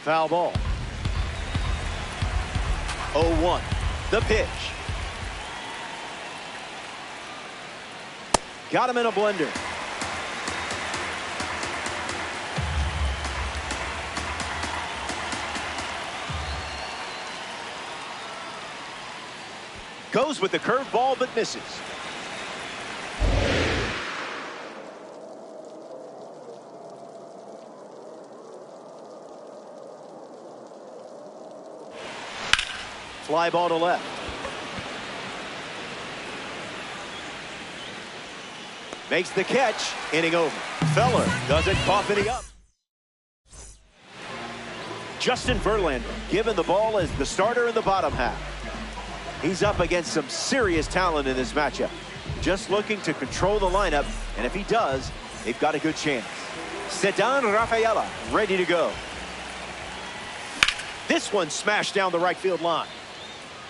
Foul ball. 0-1. The pitch. Got him in a blender. Goes with the curveball but misses. Fly ball to left. Makes the catch. Inning over. Feller doesn't cough any up. Justin Verlander given the ball as the starter in the bottom half. He's up against some serious talent in this matchup. Just looking to control the lineup, and if he does, they've got a good chance. Ceddanne Rafaela ready to go. This one smashed down the right field line.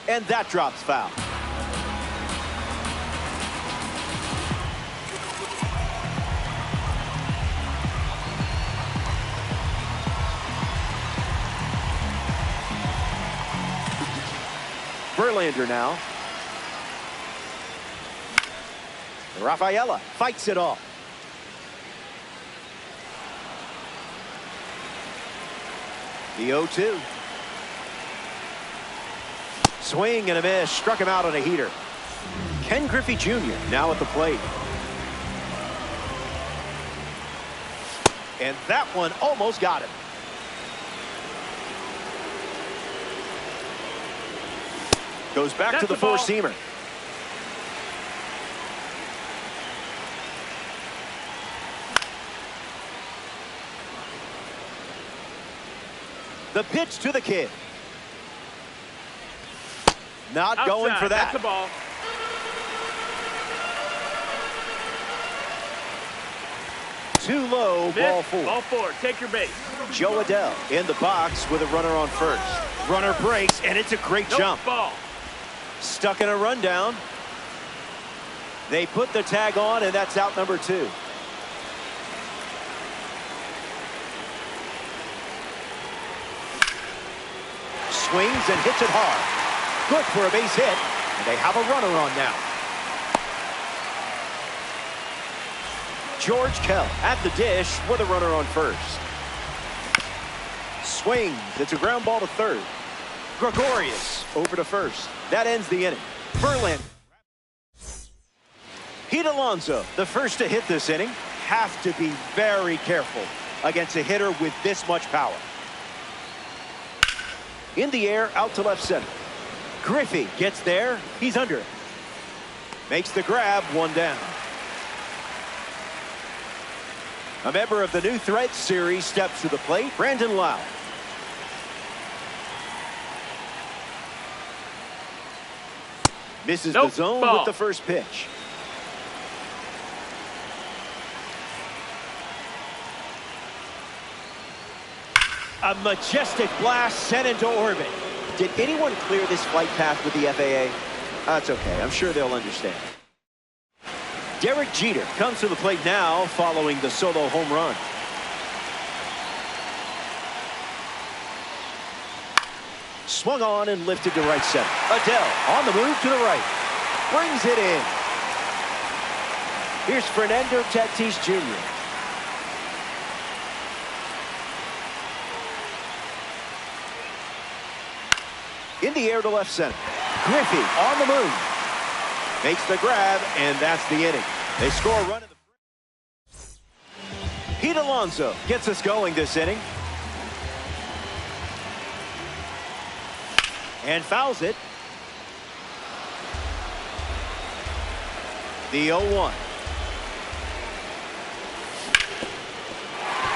And that drops foul. Verlander now. Rafaela fights it off. The 0-2. Swing and a miss. Struck him out on a heater. Ken Griffey Jr. now at the plate. And that one almost got him. Goes back to the four-seamer. The pitch to the kid. Not outside. Going for that. That's a ball. Too low. Ball four. Ball four. Take your base. Jo Adell in the box with a runner on first. Runner breaks, and it's a great jump. Ball. Stuck in a rundown. They put the tag on, and that's out number 2. Swings and hits it hard. Good for a base hit, and they have a runner on now. George Kell at the dish with a runner on first. Swings. It's a ground ball to third. Gregorius over to first. That ends the inning. Verlander. Pete Alonso, the first to hit this inning, have to be very careful against a hitter with this much power. In the air, out to left center. Griffey gets there. He's under it. Makes the grab, one down. A member of the New Threads series steps to the plate, Brandon Lowe. Misses the zone with the first pitch. A majestic blast sent into orbit. Did anyone clear this flight path with the FAA? That's okay. I'm sure they'll understand. Derek Jeter comes to the plate now following the solo home run. Swung on and lifted to right center. Adell on the move to the right. Brings it in. Here's Fernando Tatis Jr. In the air to left center. Griffey on the move. Makes the grab, and that's the inning. They score a run in the... Pete Alonso gets us going this inning. And fouls it. The 0-1.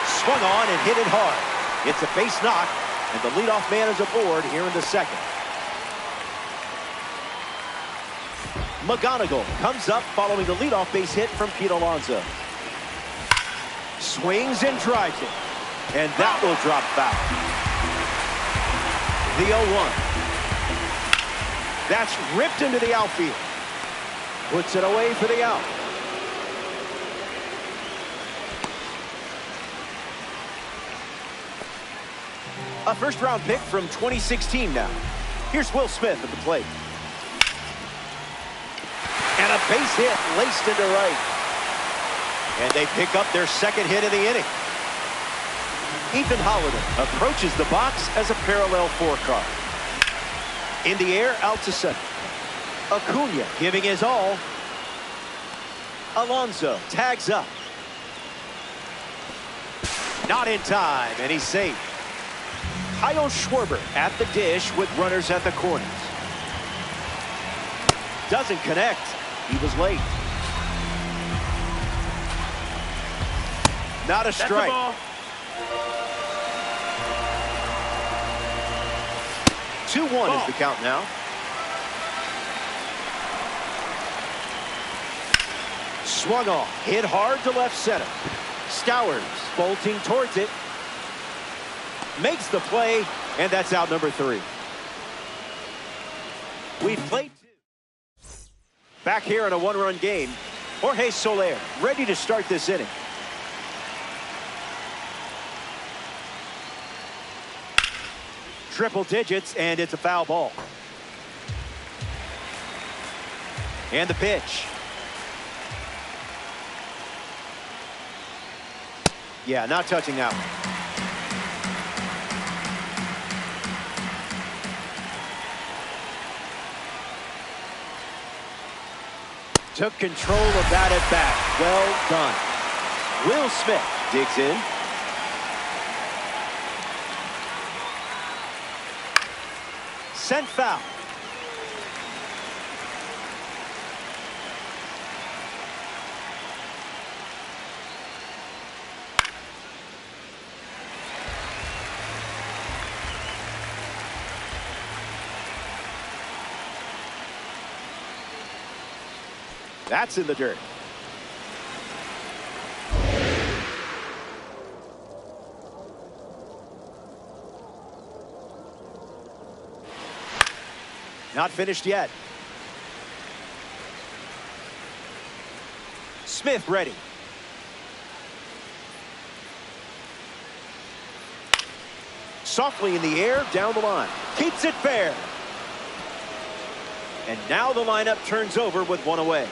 Swung on and hit it hard. It's a base knock, and the leadoff man is aboard here in the second. McGonigal comes up following the leadoff base hit from Pete Alonso. Swings and drives it. And that will drop foul. The 0-1. That's ripped into the outfield. Puts it away for the out. A first-round pick from 2016 now. Here's Will Smith at the plate. And a base hit laced into right. And they pick up their second hit of the inning. Ethan Holliday approaches the box as a parallel four card. In the air, out to center. Acuna giving his all. Alonso tags up. Not in time, and he's safe. Kyle Schwarber at the dish with runners at the corners. Doesn't connect. He was late. Not a strike. 2-1 is the count now. Swung off, hit hard to left center. Stowers bolting towards it. Makes the play, and that's out number 3. We've played 2. Back here in a one-run game, Jorge Soler ready to start this inning. Triple digits, and it's a foul ball. And the pitch. Yeah, not touching that one. Took control of that at bat. Well done. Will Smith digs in. Sent foul. That's in the dirt. Not finished yet. Smith ready. Softly in the air, down the line. Keeps it fair. And now the lineup turns over with one away.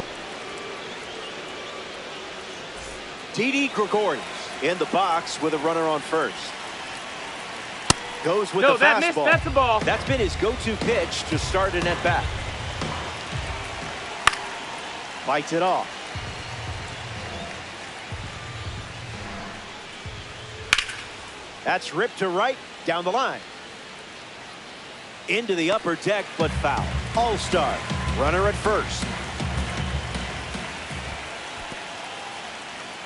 Didi Gregorius in the box with a runner on first. Goes with the fastball. That missed, that's a ball. That's been his go-to pitch to start an at-bat. Bites it off. That's ripped to right, down the line. Into the upper deck, but foul. All-star, runner at first.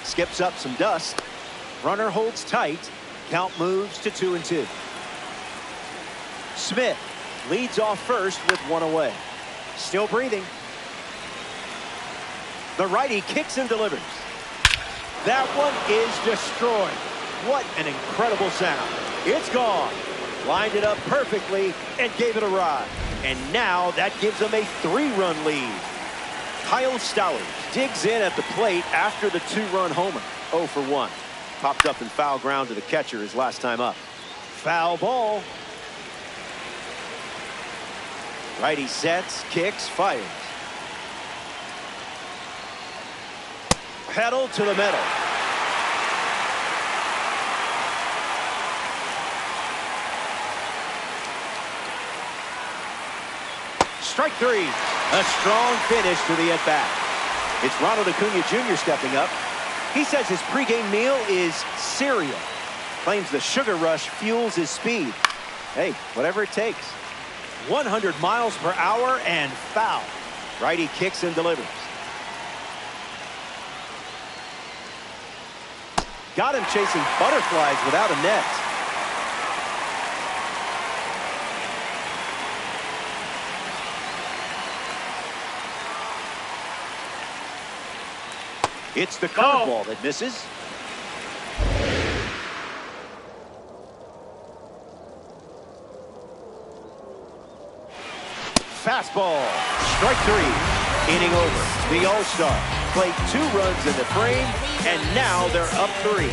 Skips up some dust. Runner holds tight. Count moves to 2-2. Smith leads off first with one away. Still breathing. The righty kicks and delivers. That one is destroyed. What an incredible sound. It's gone. Lined it up perfectly and gave it a ride. And now that gives them a 3-run lead. Kyle Stowers digs in at the plate after the 2-run homer. 0 for 1. Popped up in foul ground to the catcher his last time up. Foul ball. Righty sets, kicks, fires. Pedal to the metal. Strike 3. A strong finish to the at-bat. It's Ronald Acuna Jr. stepping up. He says his pregame meal is cereal. Claims the sugar rush fuels his speed. Hey, whatever it takes. 100 miles per hour and foul. Righty kicks and delivers. Got him chasing butterflies without a net. It's the curveball that misses. Fastball. Strike 3. Inning over. The All-Star played 2 runs in the frame, and now they're up 3.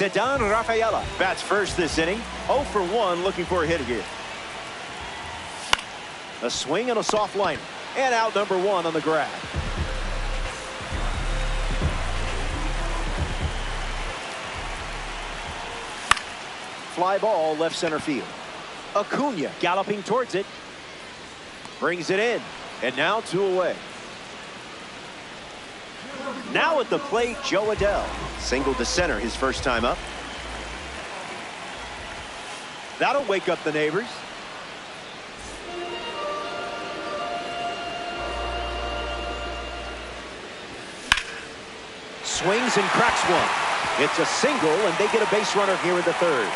Ceddanne Rafaela bats first this inning. 0 for 1, looking for a hit here. A swing and a soft liner. And out number 1 on the grab. Fly ball left center field. Acuna galloping towards it. Brings it in. And now 2 away. Now at the plate, Jo Adell. Single to center his first time up. That'll wake up the neighbors. Swings and cracks one. It's a single, and they get a base runner here in the 3rd.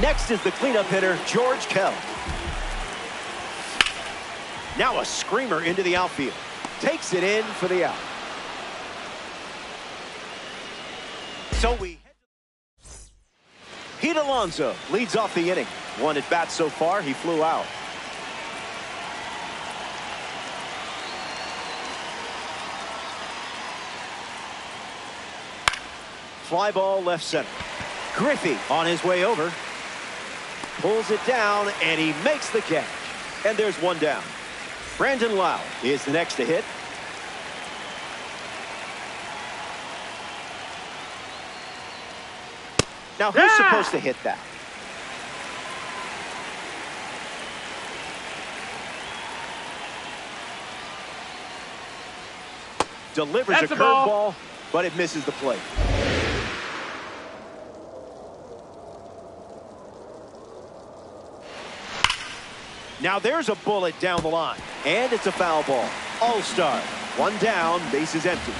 Next is the cleanup hitter, George Kell. Now a screamer into the outfield. Takes it in for the out. So Pete Alonso leads off the inning. 1 at bat so far. He flew out. Fly ball left center. Griffey on his way over. Pulls it down, and he makes the catch. And there's 1 down. Brandon Lowe is the next to hit. Now, who's supposed to hit that? Delivers a curveball, but it misses the plate. Now there's a bullet down the line, and it's a foul ball. All-star. 1 down, base is empty.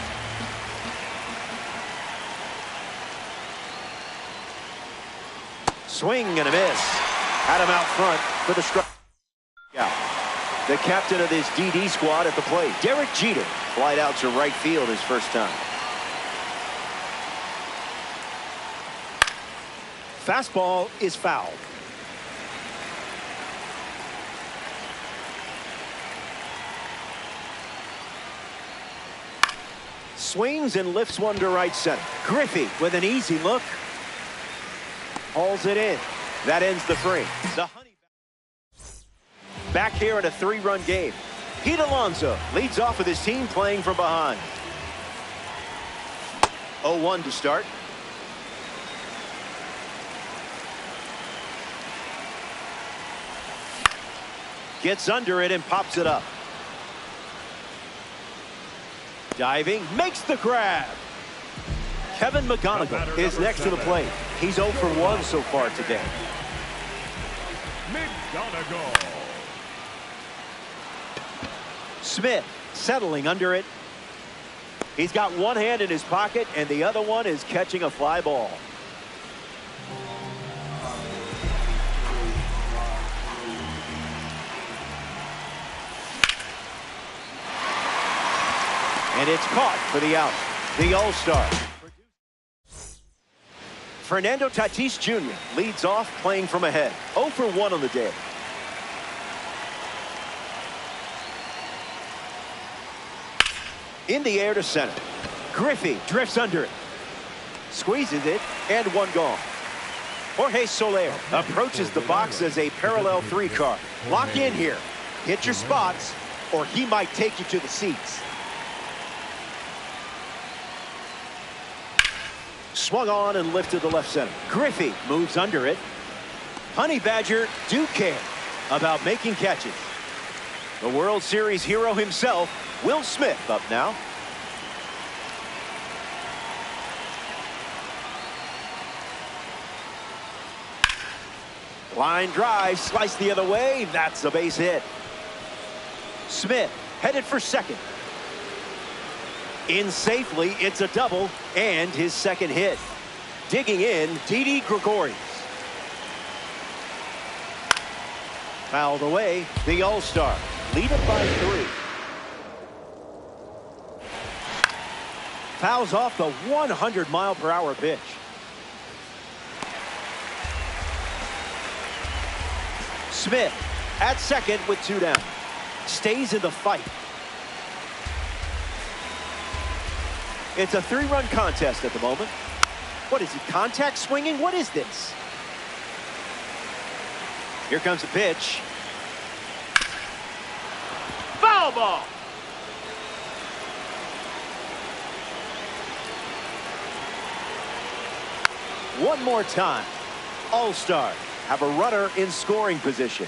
Swing and a miss. Had him out front for the strike. The captain of this DD squad at the plate, Derek Jeter, flied out to right field his first time. Fastball is fouled. Swings and lifts one to right center. Griffey with an easy look. Hauls it in. That ends the frame. The Honey back here in a 3-run game. Pete Alonso leads off with his team playing from behind. 0-1 to start. Gets under it and pops it up. Diving, makes the grab. Kevin McGonigal is next to the plate. He's 0 for 1 so far today. McGonigal. Smith settling under it. He's got one hand in his pocket, and the other one is catching a fly ball. And it's caught for the out. The All-Star. Fernando Tatis Jr. leads off playing from ahead. 0 for 1 on the day. In the air to center. Griffey drifts under it. Squeezes it, and one gone. Jorge Soler approaches the box as a parallel 3 card. Lock in here. Hit your spots, or he might take you to the seats. Swung on and lifted to left center. Griffey moves under it. Honey Badger do care about making catches. The World Series hero himself, Will Smith, up now. Line drive, sliced the other way. That's a base hit. Smith headed for second. In safely, it's a double and his second hit. Digging in, Didi Gregorius. Fouled away, the All-Star. Lead it by 3. Fouls off the 100-mile-per-hour pitch. Smith at second with 2 down. Stays in the fight. It's a three-run contest at the moment. What is he, contact swinging? What is this? Here comes the pitch. Foul ball. One more time. All-Star have a runner in scoring position.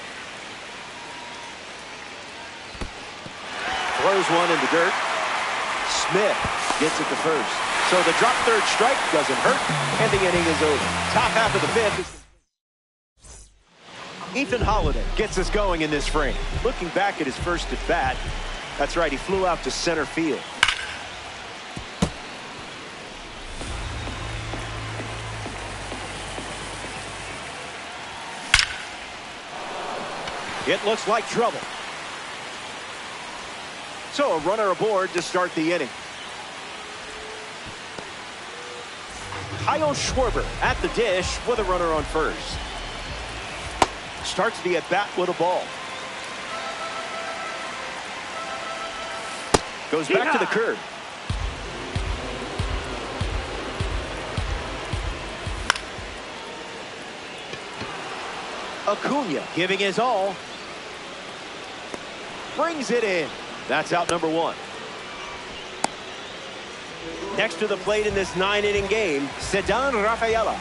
Throws one in the dirt. Smith gets it to first. So the drop third strike doesn't hurt, and the inning is over. Top half of the fifth. Ethan Holliday gets us going in this frame. Looking back at his first at bat, that's right, he flew out to center field. It looks like trouble. So a runner aboard to start the inning. Kyle Schwarber at the dish with a runner on first. Starts the at-bat with a ball. Goes back to the curb. Acuna giving his all. Brings it in. That's out number one. Next to the plate in this 9-inning game, Ceddanne Rafaela.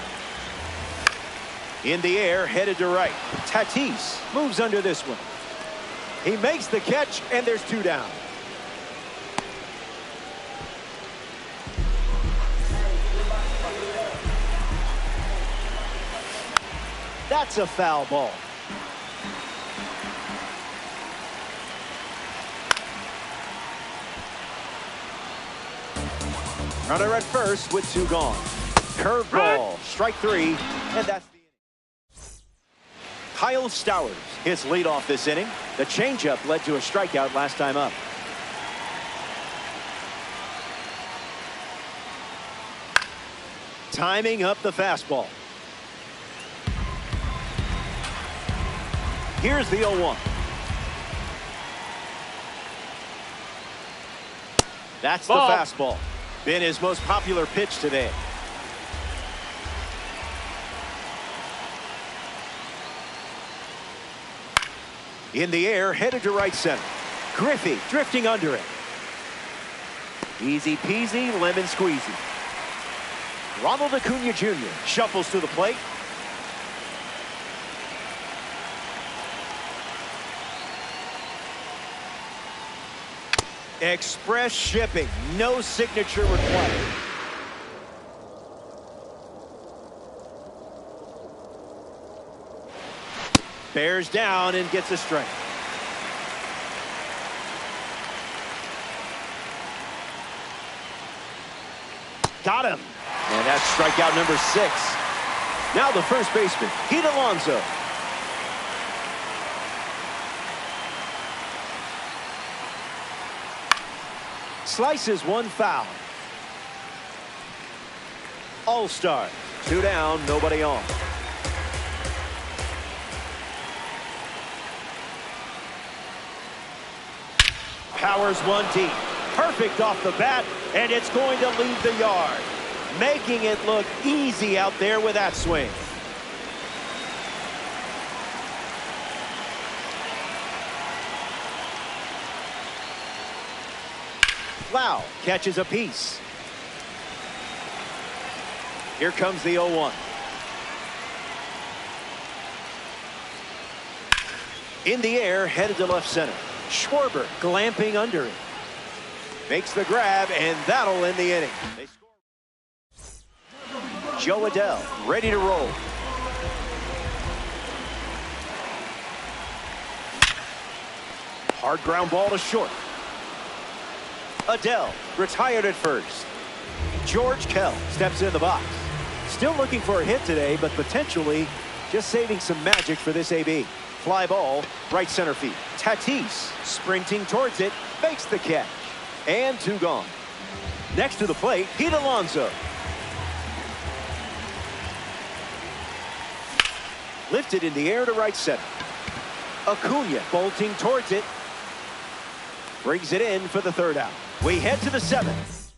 In the air, headed to right. Tatis moves under this one. He makes the catch, and there's two down. That's a foul ball. Runner at first with two gone. Curveball, strike three, and that's the inning. Kyle Stowers hits leadoff this inning. The changeup led to a strikeout last time up. Timing up the fastball. Here's the 0-1. That's the fastball. Been his most popular pitch today. In the air, headed to right center. Griffey drifting under it. Easy peasy, lemon squeezy. Ronald Acuna Jr. shuffles to the plate. Express shipping, no signature required. Bears down and gets a strike. Got him. And that's strikeout number 6. Now the first baseman, Pete Alonso. Slices one foul. All-Star. 2 down, nobody on. Powers one deep. Perfect off the bat, and it's going to leave the yard. Making it look easy out there with that swing. Lau catches a piece. Here comes the 0-1. In the air, headed to left center. Schwarber glamping under it. Makes the grab, and that'll end the inning. They score. Jo Adell ready to roll. Hard ground ball to short. Adell retired at first. George Kell steps in the box. Still looking for a hit today, but potentially just saving some magic for this AB. Fly ball, right center field. Tatis sprinting towards it, makes the catch. And 2 gone. Next to the plate, Pete Alonso. Lifted in the air to right center. Acuna bolting towards it. Brings it in for the 3rd out. We head to the 7th.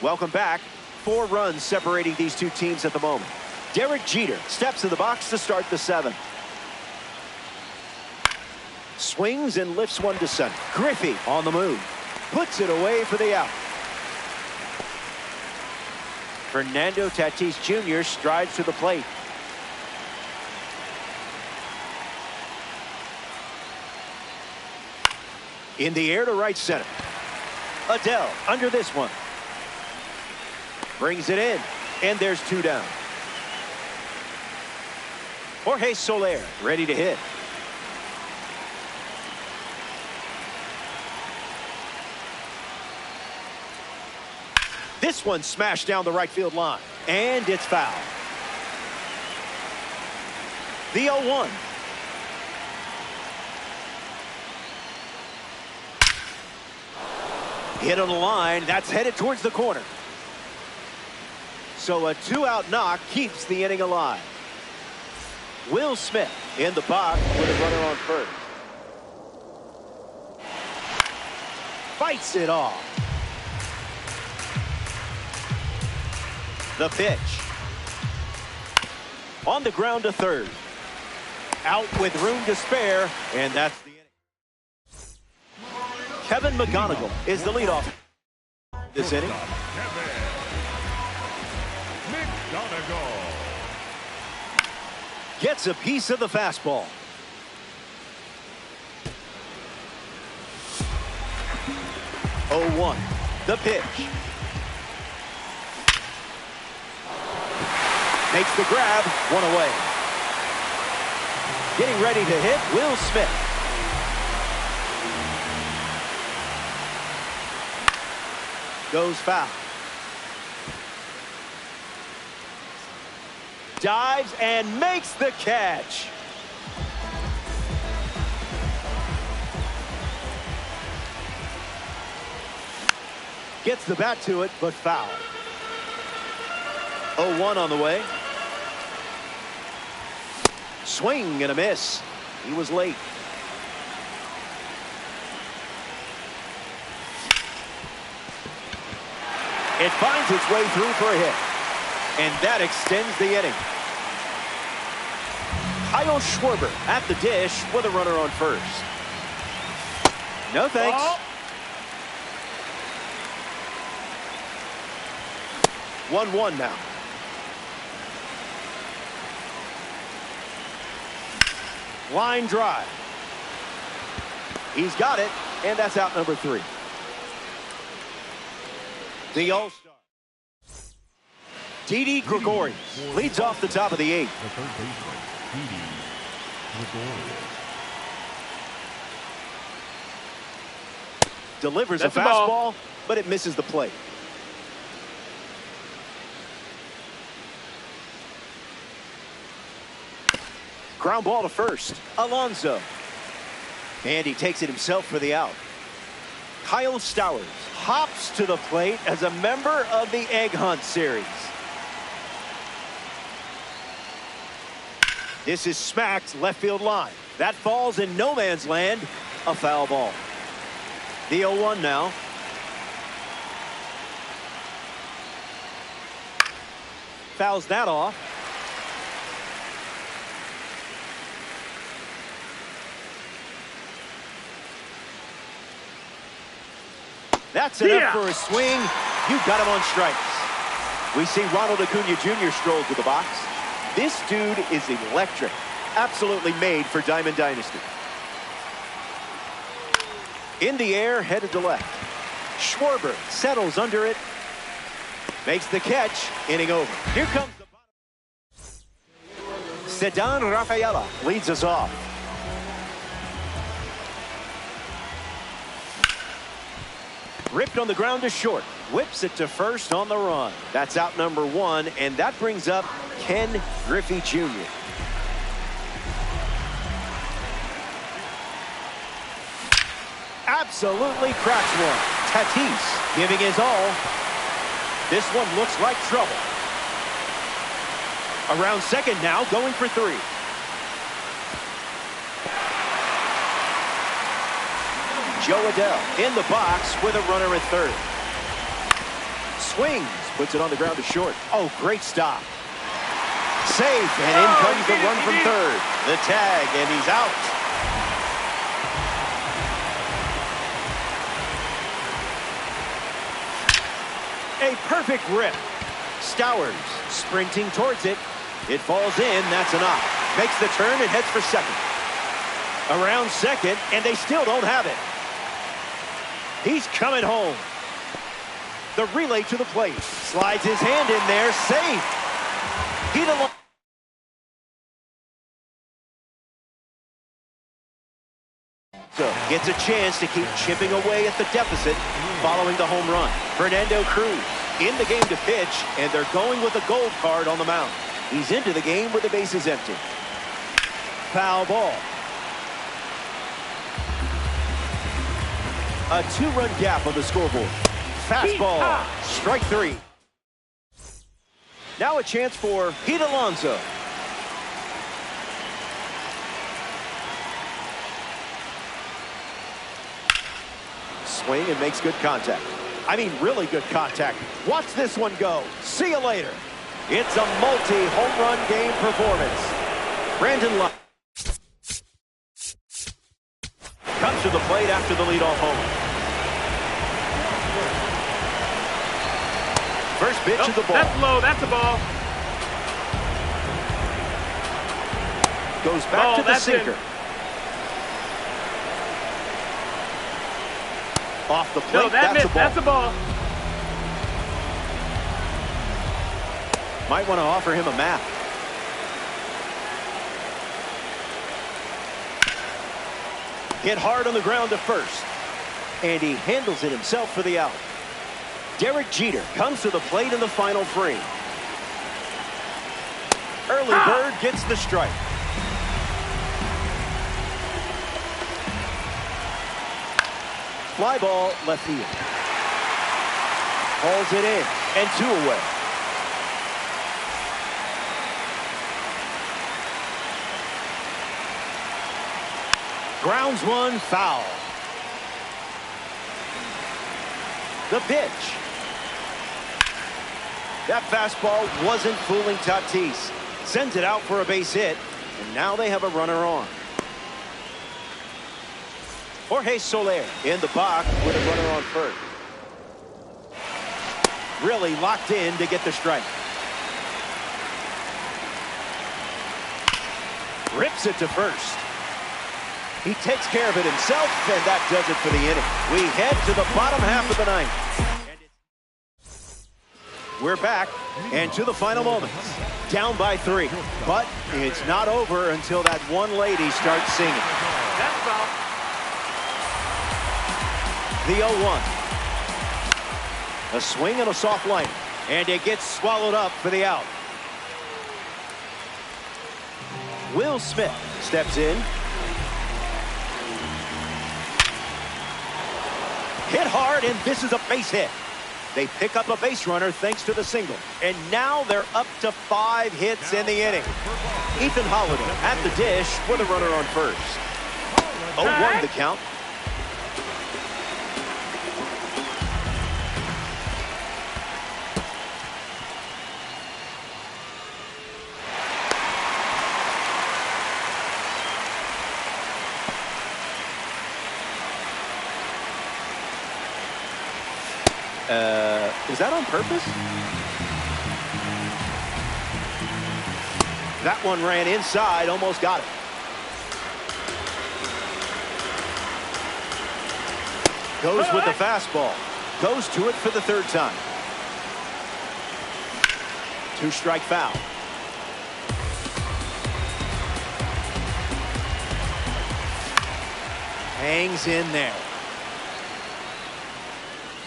Welcome back. 4 runs separating these two teams at the moment. Derek Jeter steps in the box to start the 7th. Swings and lifts one to center. Griffey on the move. Puts it away for the out. Fernando Tatis Jr. strides to the plate. In the air to right center. Adele under this one. Brings it in, and there's 2 down. Jorge Soler ready to hit. This one smashed down the right field line, and it's foul. The 0-1. Hit on the line. That's headed towards the corner. So a 2-out knock keeps the inning alive. Will Smith in the box with a runner on first. Fights it off. The pitch. On the ground to third. Out with room to spare, and that's the inning. Kevin McGonigal is the leadoff this inning. Gets a piece of the fastball. Oh, 1. The pitch. Makes the grab. 1 away. Getting ready to hit, Will Smith. Goes foul. Dives and makes the catch. Gets the bat to it, but foul. 0-1 on the way. Swing and a miss. He was late. It finds its way through for a hit. And that extends the inning. Kyle Schwarber at the dish with a runner on first. No thanks. Oh. 1-1 now. Line drive. He's got it, and that's out number 3. The All-Star. Didi Gregorius leads off the top of the 8th. The third baseman, Didi Gregorius. Delivers a fastball, but it misses the plate. Ground ball to first. Alonso. And he takes it himself for the out. Kyle Stowers hops to the plate as a member of the Egg Hunt series. This is smacked left field line. That falls in no man's land. A foul ball. The 0-1 now. Fouls that off. That's enough for a swing. You got him on strikes. We see Ronald Acuna Jr. stroll to the box. This dude is electric. Absolutely made for Diamond Dynasty. In the air, headed to left. Schwarber settles under it. Makes the catch. Inning over. Here comes the bottom. Ceddanne Rafaela leads us off. Ripped on the ground to short. Whips it to first on the run. That's out number 1, and that brings up Ken Griffey Jr. Absolutely cracks one. Tatis giving his all. This one looks like trouble. Around second now, going for 3. Joe Adele in the box with a runner at third. swings, puts it on the ground to short. Oh, great stop. Safe, and in comes the run from third. The tag, and he's out. A perfect rip. Stowers sprinting towards it. It falls in. That's an out. Makes the turn and heads for second. Around second, and they still don't have it. He's coming home. The relay to the plate. Slides his hand in there. Safe. Heat along. So gets a chance to keep chipping away at the deficit following the home run. Fernando Cruz in the game to pitch, and they're going with a gold card on the mound. He's into the game with the bases empty. Foul ball. A 2-run gap on the scoreboard. Fastball. Strike 3. Now a chance for Pete Alonso. Swing and makes good contact. I mean, really good contact. Watch this one go. See you later. It's a multi-home run game performance. Brandon Lott comes to the plate after the leadoff home. First pitch of the ball. That's low. That's a ball. Goes back to the sinker. Off the plate, No, that's a ball. That's a ball. Might want to offer him a map. Hit hard on the ground to first. And he handles it himself for the out. Derek Jeter comes to the plate in the final frame. Early bird gets the strike. Fly ball left field. Hauls it in, and 2 away. Grounds one, foul. The pitch. That fastball wasn't fooling Tatis. Sends it out for a base hit, and now they have a runner on. Jorge Soler in the box with a runner on first. Really locked in to get the strike. Rips it to first. He takes care of it himself, and that does it for the inning. We head to the bottom half of the ninth. We're back, and to the final moments. Down by 3, but it's not over until that one lady starts singing. That's foul. The 0-1. A swing and a soft line, and it gets swallowed up for the out. Will Smith steps in. Hit hard, and this is a base hit. They pick up a base runner thanks to the single, and now they're up to 5 hits in the inning. Ethan Holliday at the dish with a runner on first. 0-1 the count. Is that on purpose? That one ran inside, almost got it. Goes with the fastball. Goes to it for the 3rd time. 2-strike foul. Hangs in there.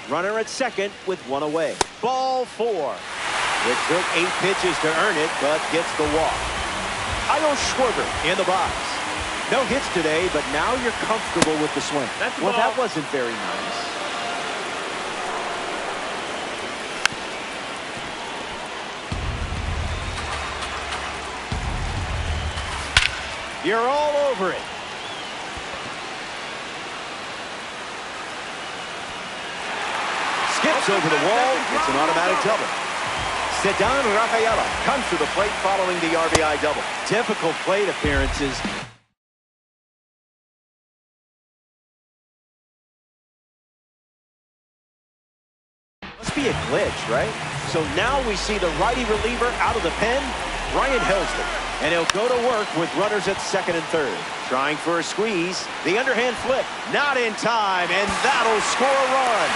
Runner at second with 1 away. Ball 4. It took 8 pitches to earn it, but gets the walk. Kyle Schwarber in the box. No hits today, but now you're comfortable with the swing. Well, that wasn't very nice. You're all over it. Skips Pops over the wall. It's an automatic double. Ceddanne Rafaela comes to the plate following the RBI double. Difficult plate appearances. Must be a glitch, right? So now we see the righty reliever out of the pen, Ryan Helsley. And he'll go to work with runners at second and third. Trying for a squeeze. The underhand flip. Not in time, and that'll score a run.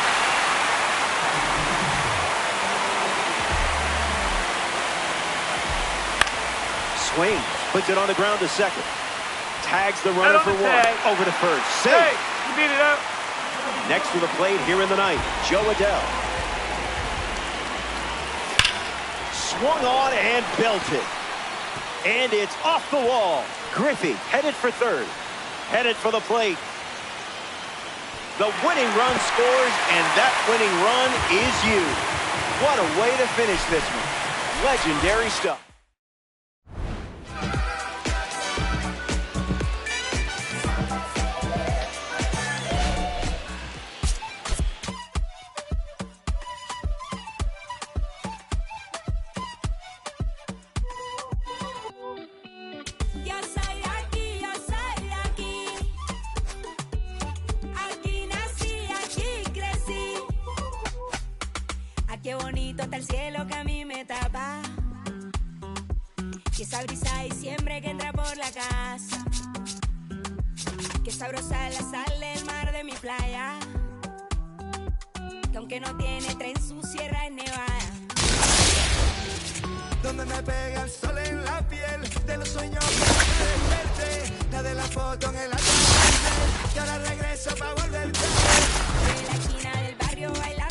Swing. Puts it on the ground to second. Tags the runner for one. Over to first. Safe. Hey, you beat it up. Next to the plate here in the ninth, Joe Adell. Swung on and belted. And it's off the wall. Griffey headed for third. Headed for the plate. The winning run scores, and that winning run is you. What a way to finish this one. Legendary stuff. Qué bonito está el cielo que a mí me tapa. Que esa brisa y siempre que entra por la casa. Que sabrosa la sal del mar de mi playa. Que aunque no tiene tren, su sierra es nevada. Donde me pega el sol en la piel, de los sueños que me desperté, la de la foto en el atardecer, que ahora regreso pa' volverte. En la esquina del barrio bailando.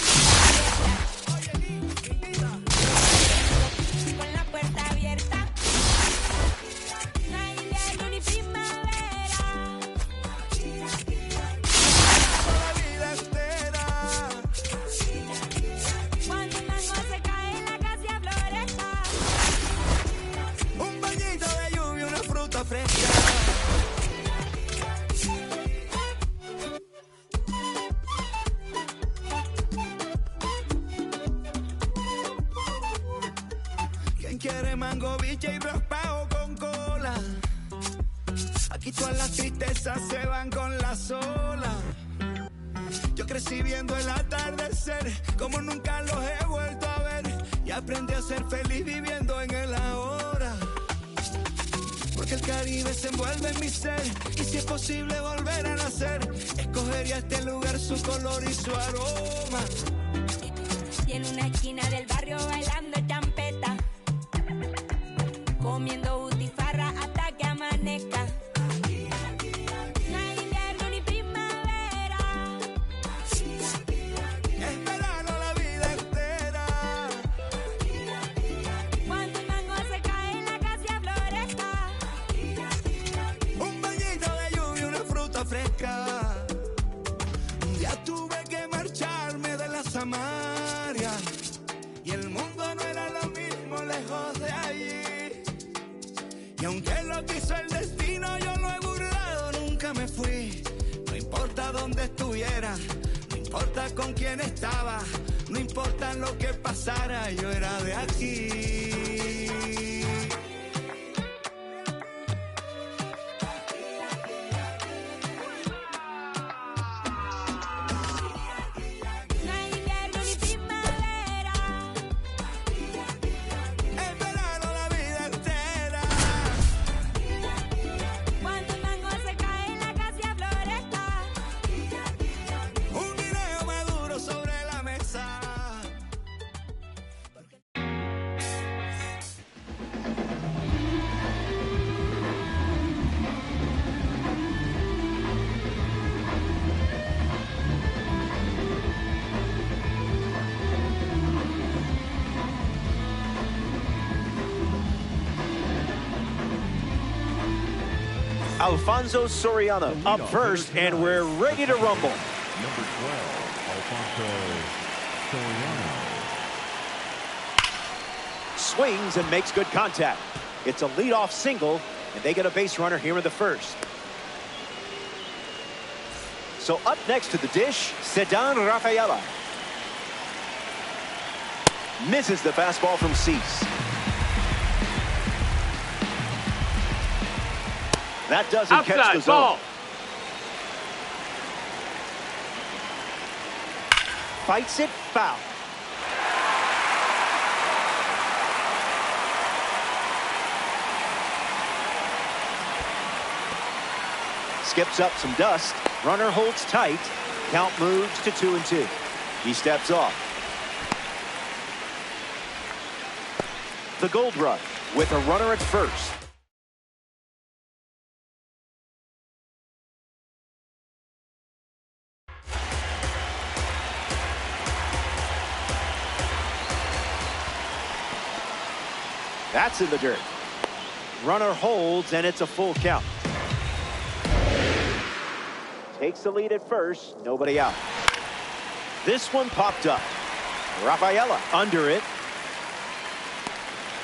¿Quién quiere mango, biche y raspado con cola? Aquí todas las tristezas se van con la sola. Yo crecí viendo el atardecer como nunca los he vuelto a ver, y aprendí a ser feliz viviendo en el ahora. Porque el Caribe se envuelve en mi ser, y si es posible volver a nacer, escogería este lugar, su color y su aroma. Y en una esquina del barrio bailando champeta, comiendo butifarra hasta que amanezca. No hay invierno ni primavera, Es verano la vida entera. cuando el mango se cae en la casa florezca. Un bañito de lluvia, una fruta fresca. Un día tuve que marcharme de la Samaria, y el mundo no era lo mismo lejos de allí. Y aunque lo quiso el destino, yo lo he burlado, nunca me fui. No importa dónde estuviera, no importa con quién estaba, no importa lo que pasara, yo era de aquí. No hay invierno ni primavera, Es verano la vida entera. cuando el mango se cae en la casa florezca. Un guineo maduro sobre la mesa. Alfonso Soriano up first, and we're ready to rumble. Number 12, Alfonso Soriano. Swings and makes good contact. It's a leadoff single, and they get a base runner here in the first. So up next to the dish, Ceddanne Rafaela. Misses the fastball from Cease. That doesn't catch the Outside, zone. ball. Fights it, foul. Skips up some dust. Runner holds tight. Count moves to 2-2. He steps off. The Gold Rush with a runner at first. That's in the dirt. Runner holds, and it's a full count. Takes the lead at first, nobody out. This one popped up. Rafaela under it.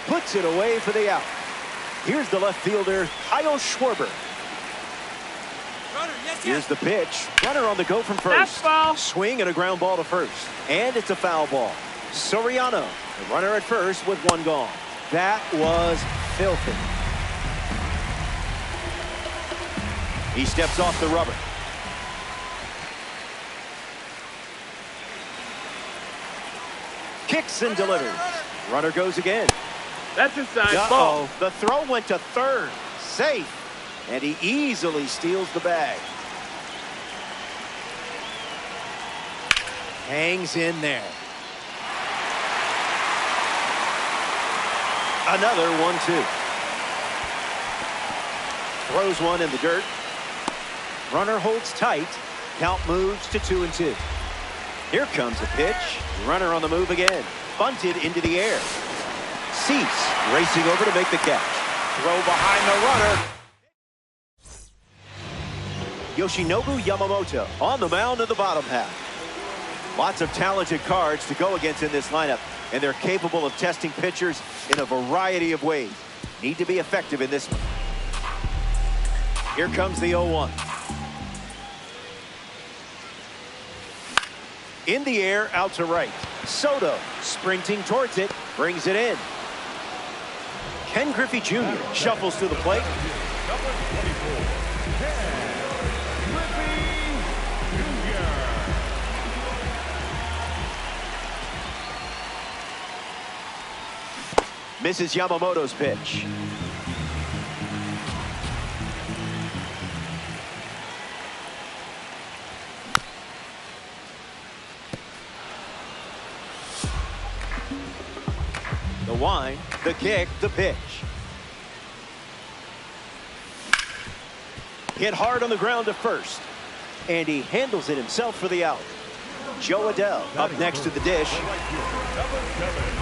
Puts it away for the out. Here's the left fielder, Kyle Schwarber. Here's the pitch. Runner on the go from first. That's foul. Swing and a ground ball to first. And it's a foul ball. Soriano, the runner at first with one gone. That was filthy. He steps off the rubber. Kicks and delivers. Runner goes again. That's inside, ball. The throw went to third. Safe. And he easily steals the bag. Hangs in there. Another 1-2. Throws one in the dirt. Runner holds tight. Count moves to 2-2. Here comes a pitch. Runner on the move again. Bunted into the air. Cease racing over to make the catch. Throw behind the runner. Yoshinobu Yamamoto on the mound in the bottom half. Lots of talented cards to go against in this lineup, and they're capable of testing pitchers in a variety of ways. Need to be effective in this one. Here comes the 0-1. In the air, out to right. Soto sprinting towards it, brings it in. Ken Griffey Jr. shuffles to the plate. Number 24, Ken Griffey Jr. Misses Yamamoto's pitch. The wind, the kick, the pitch. Hit hard on the ground to first. And he handles it himself for the out. Joe Adell up next to the dish. Number 7,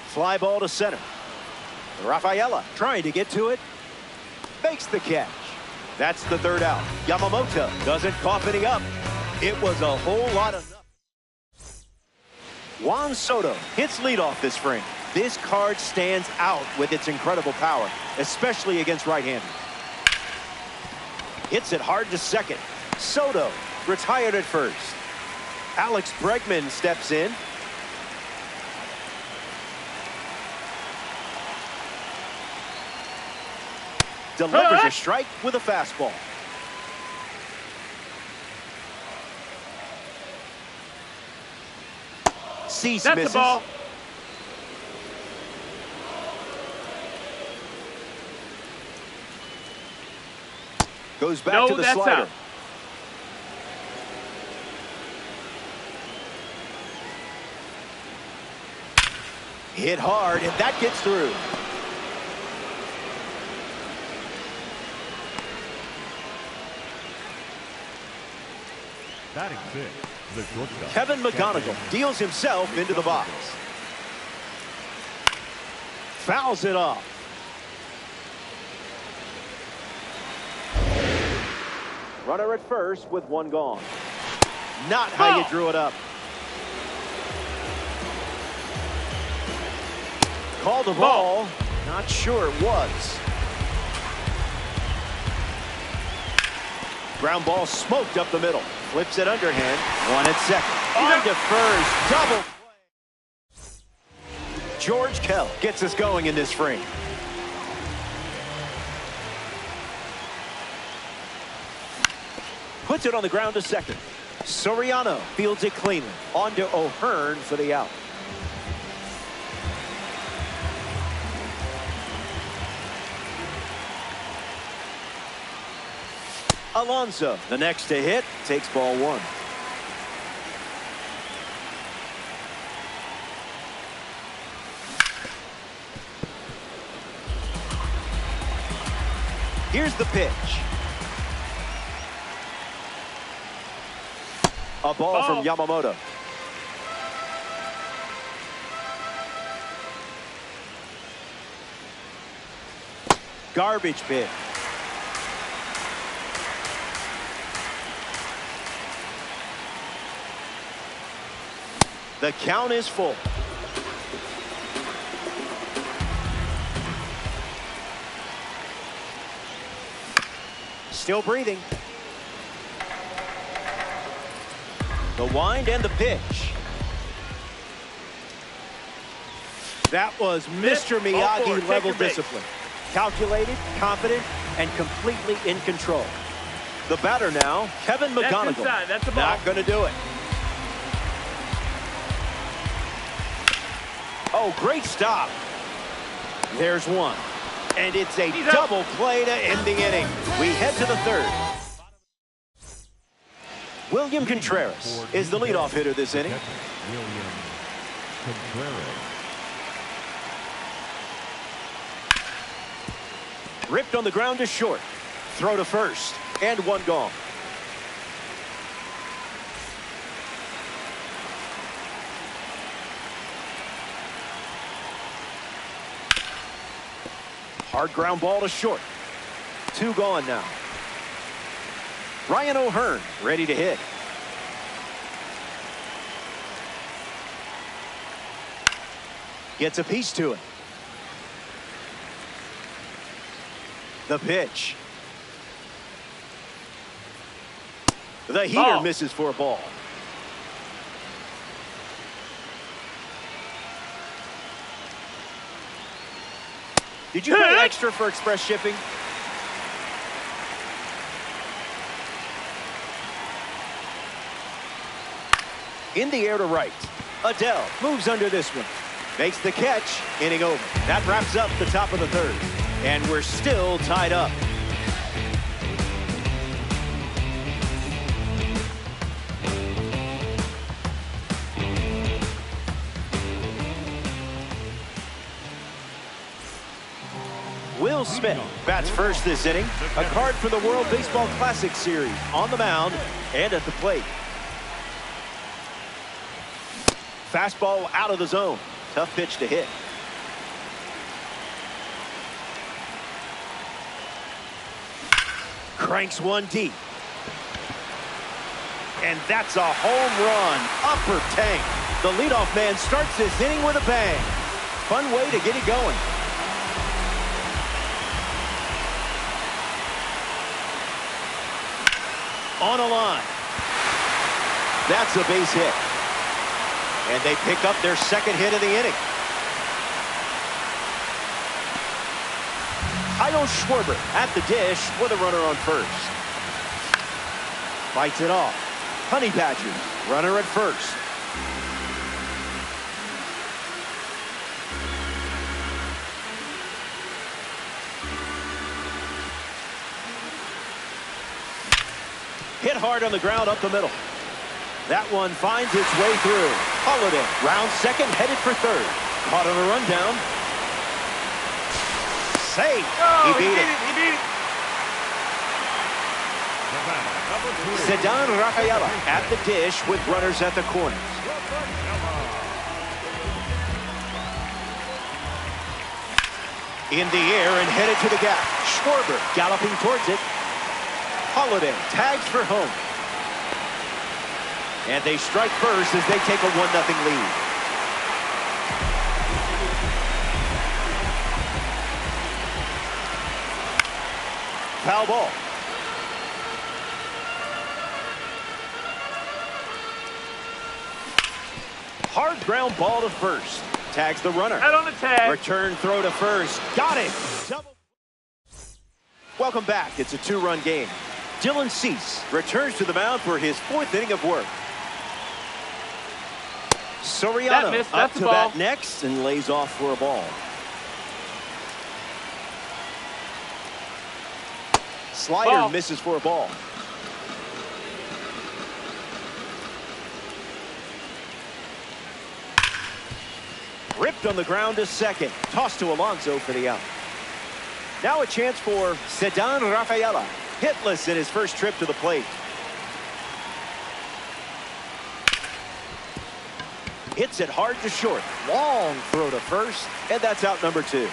Fly ball to center. Rafaela trying to get to it. Makes the catch. That's the third out. Yamamoto doesn't cough any up. It was a whole lot of nothing. Juan Soto hits leadoff this frame. This card stands out with its incredible power, especially against right-handers. Hits it hard to second. Soto retired at first. Alex Bregman steps in. Delivers a strike with a fastball. Cease That's misses. the ball. Goes back to the slider. Out. Hit hard, and that gets through. batting fifth, the shortstop. Kevin McGonigal deals himself into the box. Fouls it off. Runner at first with one gone. Not how you drew it up. Called the ball. Not sure it was. Ground ball smoked up the middle. Flips it underhand. One at second. On to first. Double play. George Kell gets us going in this frame. Puts it on the ground to second. Soriano fields it cleanly. On to O'Hearn for the out. Alonso, the next to hit, takes ball one. Here's the pitch. A ball from Yamamoto. Garbage pitch. The count is full. Still breathing. The wind and the pitch. That was Mr. Miyagi level discipline. Calculated, confident, and completely in control. The batter now, Kevin McGonigal. That's a ball. Not going to do it. Oh, great stop. There's one. And it's a double play to end the inning. We head to the third. William Contreras is the leadoff hitter this inning. William Contreras. Ripped on the ground to short. Throw to first. And one gone. Hard ground ball to short. Two gone now. Ryan O'Hearn ready to hit. Gets a piece to it. The pitch. The heater misses for a ball. Did you pay extra for express shipping? In the air to right. Adele moves under this one. Makes the catch. Inning over. That wraps up the top of the third. And we're still tied up. Will Smith bats first this inning. A card for the World Baseball Classic Series on the mound and at the plate. Fastball out of the zone. Tough pitch to hit. Cranks one deep. And that's a home run. Upper tank. The leadoff man starts this inning with a bang. Fun way to get it going. On a line. That's a base hit. And they pick up their second hit of the inning. Kyle Schwarber at the dish with a runner on first. Fights it off. Honey Badgers, runner at first. Hit hard on the ground up the middle. That one finds its way through. Holiday, round second, headed for third. Caught on a rundown. Safe. Oh, he beat it. He beat it. Nevada, Ceddanne Rafaela at the dish with runners at the corners. In the air and headed to the gap. Schwarber galloping towards it. Holiday tags for home. And they strike first as they take a 1-0 lead. foul ball. Hard ground ball to first. Tags the runner. Head on the tag. Return throw to first. Got it. Welcome back. It's a two-run game. Dylan Cease returns to the mound for his fourth inning of work. Soriano up to bat next and lays off for a ball. Slider misses for a ball. Ripped on the ground to second. Tossed to Alonso for the out. Now a chance for Ceddanne Rafaela. Hitless in his first trip to the plate. Hits it hard to short. Long throw to first, and that's out number 2.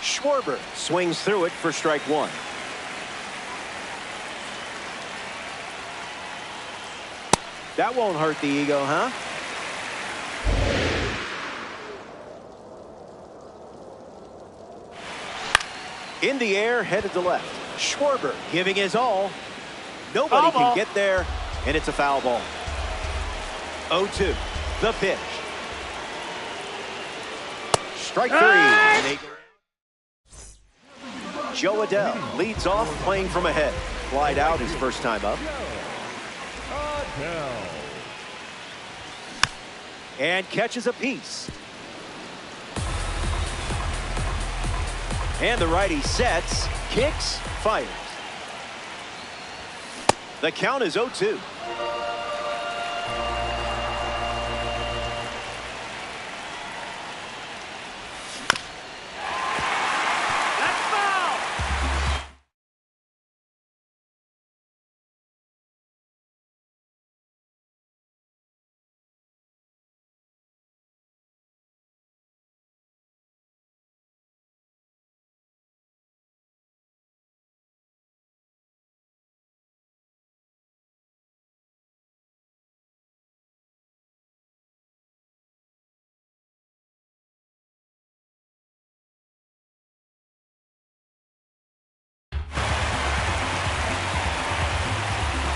Schwarber swings through it for strike 1. That won't hurt the ego, huh? In the air, headed to left. Schwarber giving his all. Nobody can get there, and it's a foul ball. 0-2, the pitch. Strike 3. Joe Adell leads off playing from ahead. Flied out his first time up. And catches a piece. And the righty sets, kicks, fires. The count is 0-2.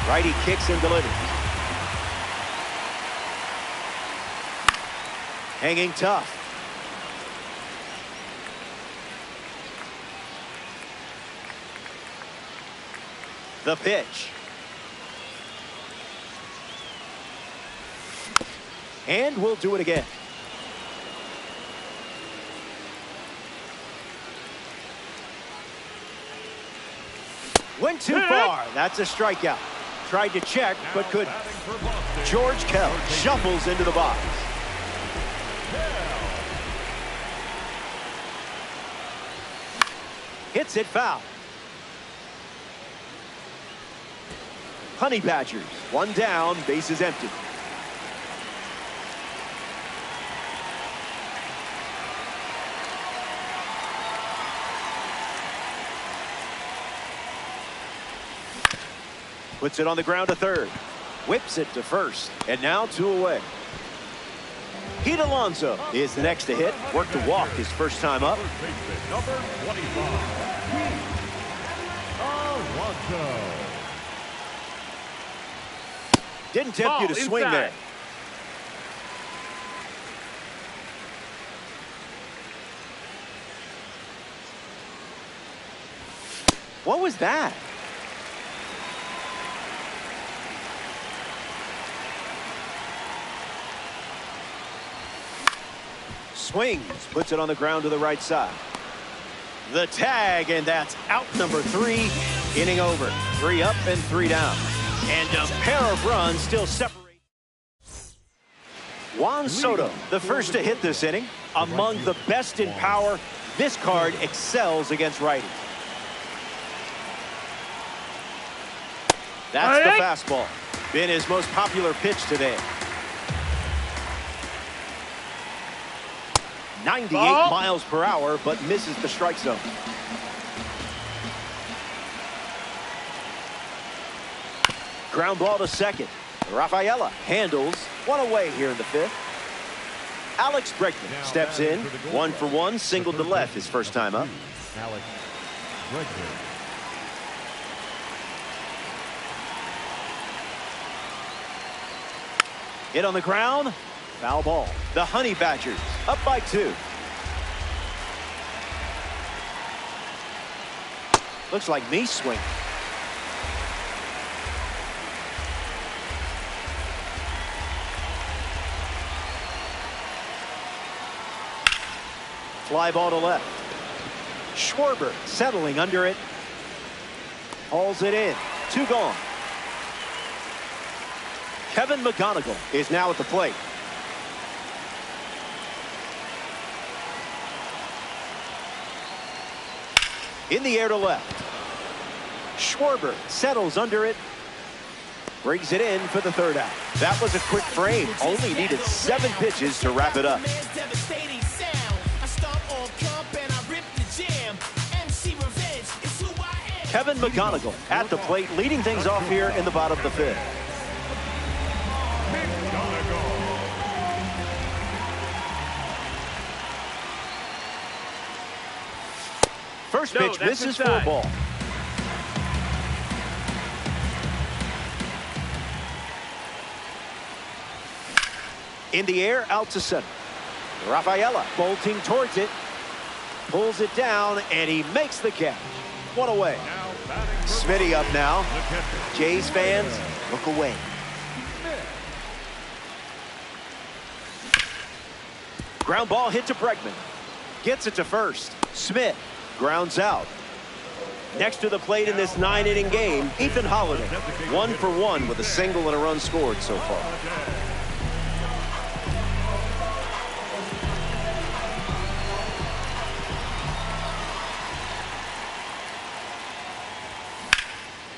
Righty kicks and delivers. Hanging tough. The pitch. And we'll do it again. Went too far. That's a strikeout. Tried to check, but couldn't. George Kell shuffles into the box. Hits it foul. Honey Badgers, one down, bases empty. Puts it on the ground to third. Whips it to first. And now 2 away. Pete Alonso is the next to hit. Worked to walk his first time up. Number 25, Alonso. Didn't tempt you to swing there. What was that? Swings, puts it on the ground to the right side. The tag, and that's out number 3. Inning over. 3 up and 3 down. And a pair of runs still separate. Juan Soto, the first to hit this inning. Among the best in power, this card excels against righties. That's the fastball. Been his most popular pitch today. 98 miles per hour, but misses the strike zone. Ground ball to second. Rafaela handles, 1 away here in the 5th. Alex Bregman steps in. 1 for 1, singled to left his first time up. Alex Bregman. Hit on the ground. Foul ball. The Honey Badgers up by 2. Looks like knee swing. Fly ball to left. Schwarber settling under it. Hauls it in. 2 gone. Kevin McGonigal is now at the plate. In the air to left. Schwarber settles under it. Brings it in for the 3rd out. That was a quick frame. Only needed 7 pitches to wrap it up. Kevin McGonigal at the plate, leading things off here in the bottom of the 5th. First pitch misses for a ball. In the air, out to center. Rafaela bolting towards it. Pulls it down, and he makes the catch. 1 away. Smitty up now. Jays fans, look away. Ground ball hit to Bregman. Gets it to first. Smith grounds out. Next to the plate in this 9-inning game, Ethan Holliday. 1 for 1 with a single and a run scored so far.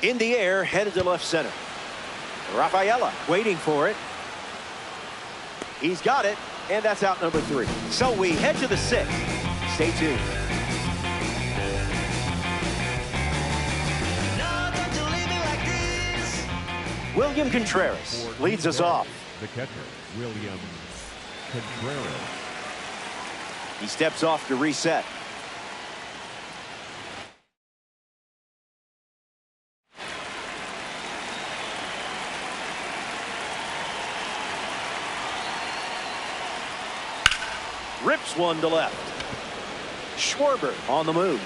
In the air, headed to left center. Rafaela waiting for it. He's got it, and that's out number 3. So we head to the 6th. Stay tuned. William Contreras leads us off. The catcher, William Contreras. He steps off to reset. Rips one to left. Schwarber on the move.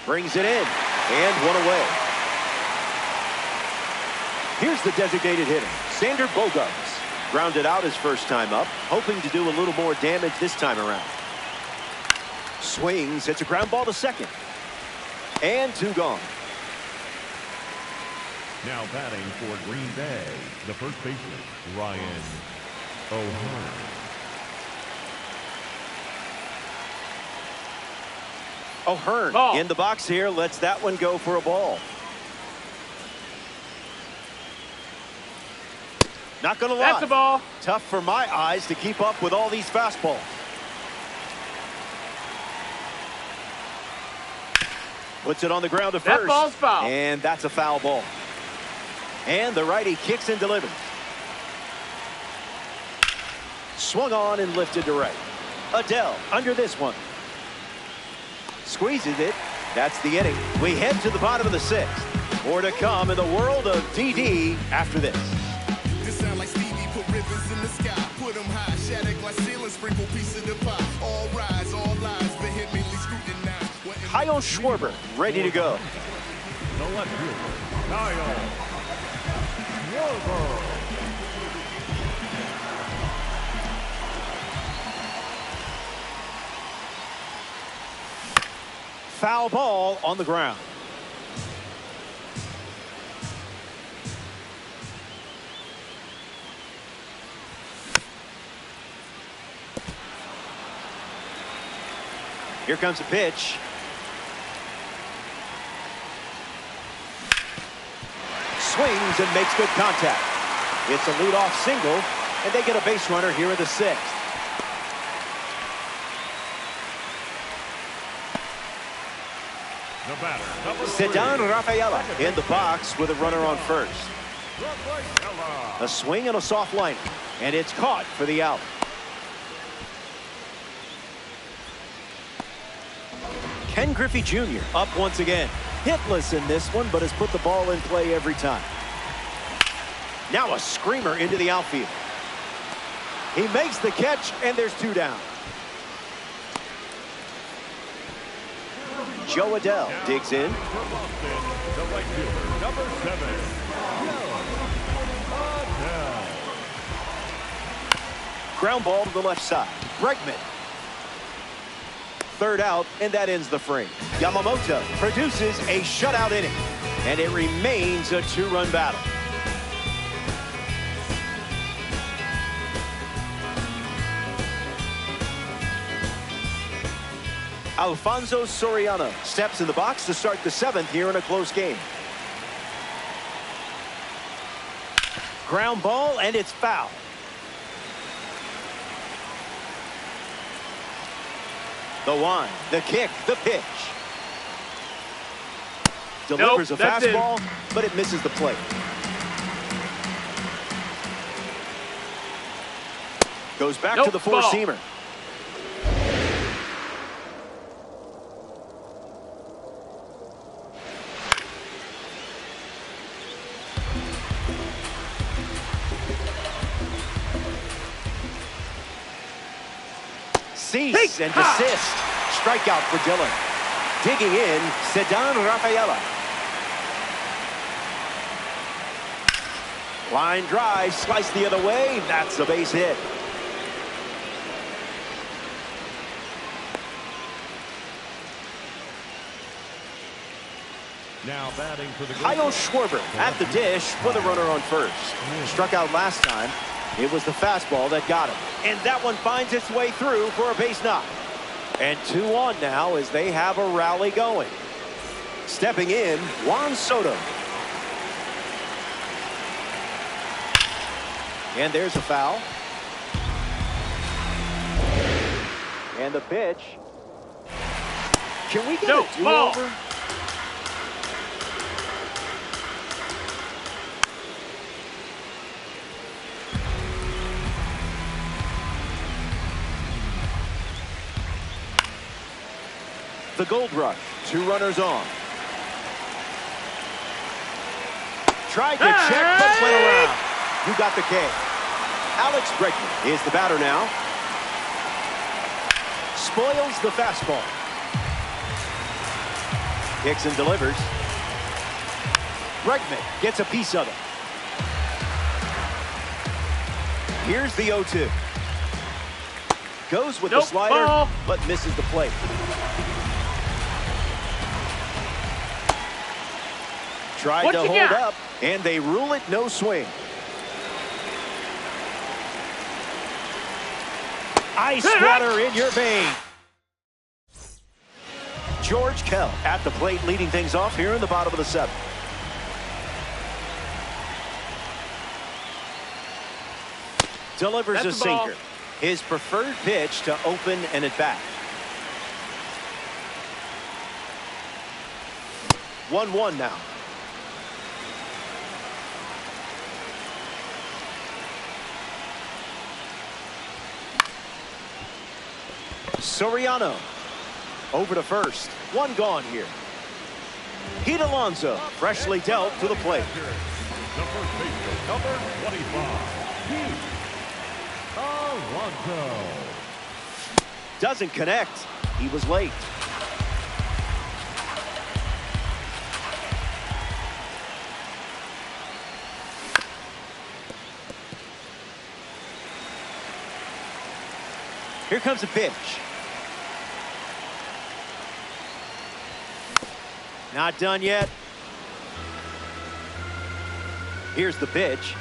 Brings it in, and 1 away. Here's the designated hitter, Xander Bogaerts. Grounded out his first time up, hoping to do a little more damage this time around. Swings, hits a ground ball to second. And 2 gone. Now batting for Green Bay, the first baseman, Ryan O'Hearn. O'Hearn in the box here, lets that one go for a ball. Not gonna lie. That's a ball. Tough for my eyes to keep up with all these fastballs. Puts it on the ground to first. That ball's foul. And that's a foul ball. And the righty kicks and delivers. Swung on and lifted to right. Adell under this one. Squeezes it. That's the inning. We head to the bottom of the 6th. More to come in the world of DD after this. This sound like Stevie put rivers in the sky, put them high, shattered glass ceiling, sprinkle piece of the pie. All rise, all lies, vehemently scrutinized. Kyle Schwarber ready to go. The left fielder, Kyle Schwarber. Foul ball on the ground. Here comes a pitch. Swings and makes good contact. It's a leadoff single, and they get a base runner here in the 6th. The batter, number 3. Ceddanne Rafaela in the box with a runner on first. Rafaela. A swing and a soft liner, and it's caught for the out. Ken Griffey Jr. up once again. Hitless in this one, but has put the ball in play every time. Now a screamer into the outfield. He makes the catch, and there's 2 down. Joe Adell digs in. For Boston, the right fielder, number 7, Joe Adell. Ground ball to the left side. Bregman. 3rd out, and that ends the frame. Yamamoto produces a shutout inning, and it remains a 2-run battle. Alfonso Soriano steps in the box to start the 7th here in a close game. Ground ball, and it's foul. The one, the kick, the pitch. Delivers a fastball, but it misses the plate. Goes back to the 4-seamer. Cease and desist. Strikeout for Dillon. Digging in, Ceddanne Rafaela. Line drive, slice the other way. That's a base hit. Now batting for the Kyle Schwarber at the dish for the runner on first. Struck out last time. It was the fastball that got him. And that one finds its way through for a base knock. And 2 on now as they have a rally going. Stepping in, Juan Soto. And there's a foul. And the pitch. Can we get a do-over? The Gold Rush, 2 runners on. Tried to check, but went around. You got the K. Alex Bregman is the batter now. Spoils the fastball. Kicks and delivers. Bregman gets a piece of it. Here's the 0-2. Goes with the slider, but misses the plate. Tried to hold up, and they rule it no swing. Ice water in your vein. George Kell at the plate, leading things off here in the bottom of the 7th. Delivers a sinker. His preferred pitch to open an at-bat. 1-1 now. Soriano over to first. 1 gone here. Pete Alonso freshly dealt to the plate. The first baseman, number 25, Pete Alonso. Doesn't connect. He was late. Here comes a pitch. Not done yet. Here's the pitch.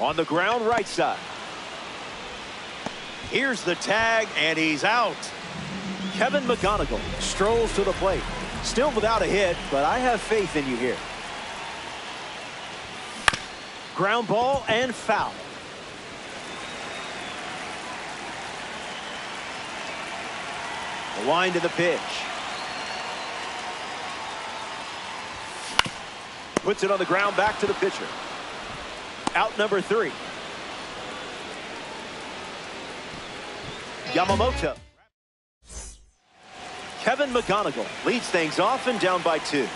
On the ground, right side. Here's the tag, and he's out. Kevin McGonigal strolls to the plate. Still without a hit, but I have faith in you here. Ground ball and foul. The wind of the pitch. Puts it on the ground, back to the pitcher. Out number 3. Yamamoto. Kevin McGonigal leads things off and down by 2.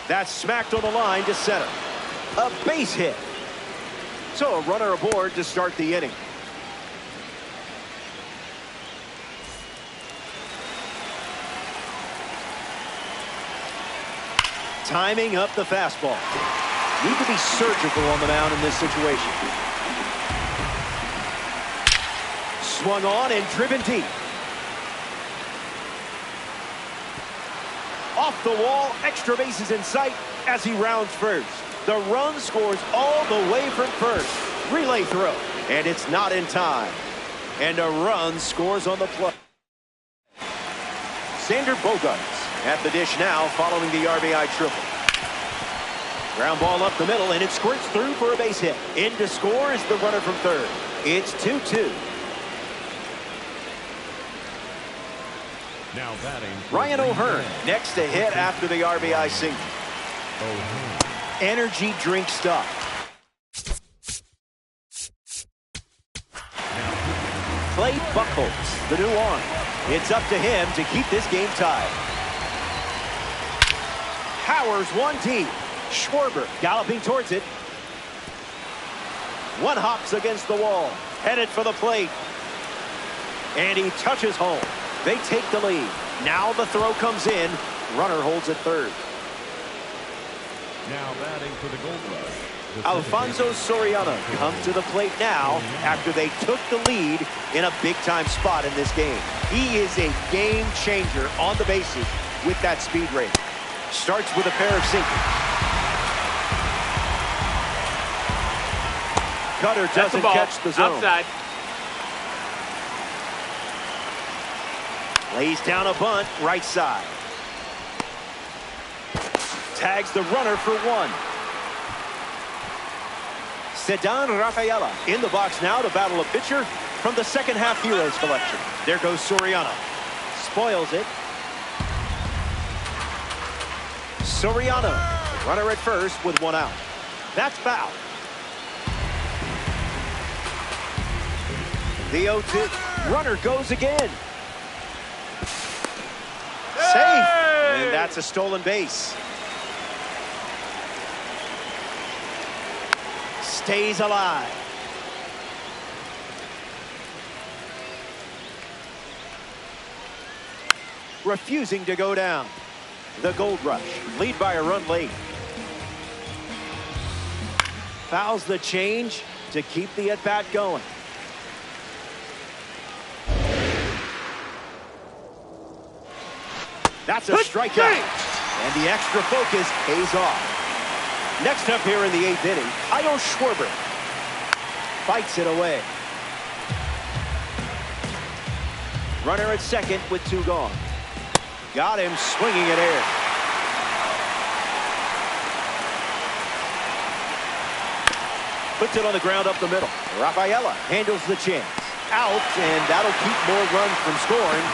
That's smacked on the line to center. A base hit. So a runner aboard to start the inning. Timing up the fastball. Need to be surgical on the mound in this situation. Swung on and driven deep. Off the wall, extra bases in sight as he rounds first. The run scores all the way from first. Relay throw, and it's not in time. And a run scores on the play. Xander Bogaerts at the dish now following the RBI triple. Ground ball up the middle, and it squirts through for a base hit. In to score is the runner from third. It's 2-2. Now batting. Ryan O'Hearn next to hit after the RBI single. Energy drink stuff. Clay Buchholz, the new arm. It's up to him to keep this game tied. Powers one deep. Schwarber galloping towards it. One hops against the wall. Headed for the plate. And he touches home. They take the lead. Now the throw comes in. Runner holds at third. Now batting for the Gold Rush. Alfonso Soriano comes to the plate now after they took the lead in a big-time spot in this game. He is a game changer on the bases with that speed rating. Starts with a pair of sinkers. Cutter doesn't catch the zone. Outside. Lays down a bunt right side. Tags the runner for one. Ceddanne Rafaela in the box now to battle a pitcher from the second half Heroes collection. There goes Soriano. Spoils it. Soriano, runner at first with one out. That's foul. The 0-2. Runner goes again. Safe. And that's a stolen base. Stays alive. Refusing to go down. The Gold Rush lead by a run late. Fouls the change to keep the at-bat going. That's a strikeout. And the extra focus pays off. Next up here in the 8th inning, Kyle Schwarber fights it away. Runner at second with 2 gone. Got him swinging at air. Puts it on the ground up the middle. Rafaela handles the chance. Out, and that'll keep more runs from scoring.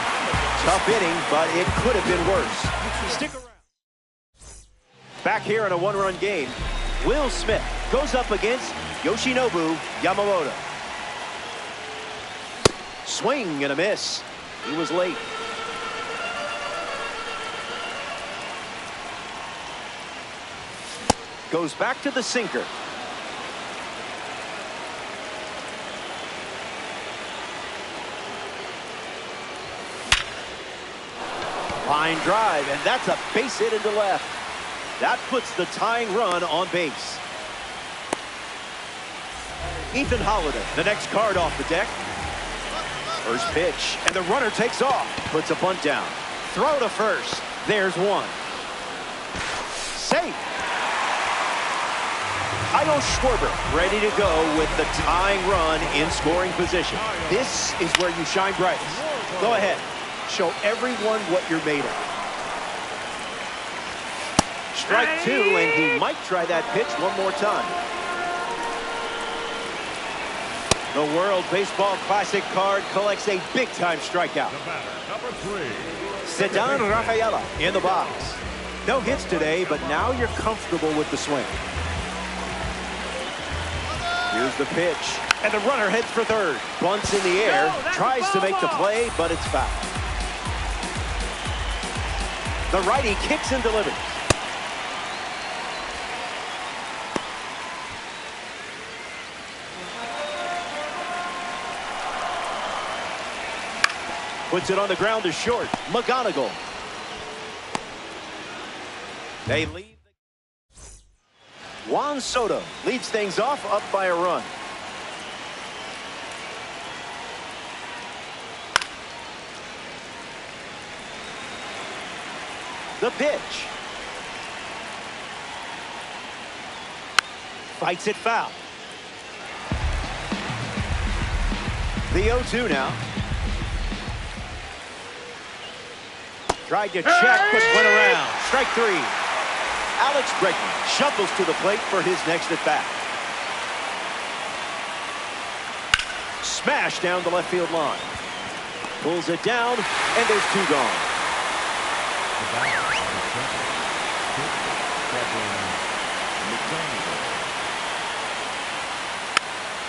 Tough inning, but it could have been worse. Stick around. Back here in a 1-run game, Will Smith goes up against Yoshinobu Yamamoto. Swing and a miss. He was late. Goes back to the sinker. Line drive, and that's a base hit into left. That puts the tying run on base. Ethan Holliday, the next card off the deck. First pitch, and the runner takes off. Puts a bunt down. Throw to first. There's one. Safe. Kyle Schwarber ready to go with the tying run in scoring position. This is where you shine brightest. Go ahead. Show everyone what you're made of. Strike 2, and he might try that pitch one more time. The World Baseball Classic card collects a big-time strikeout. The batter, number 3. Ceddanne Rafaela in the box. No hits today, but now you're comfortable with the swing. Here's the pitch, and the runner heads for third. Bunts in the air, tries to make the play, but it's foul. The righty kicks and delivers. Puts it on the ground to short. McGonigal. They lead. Juan Soto leads things off, up by a run. The pitch. Fights it foul. The 0-2 now. Tried to check, but went around. Strike three. Alex Bregman shuffles to the plate for his next at-bat. Smash down the left field line. Pulls it down, and there's two gone.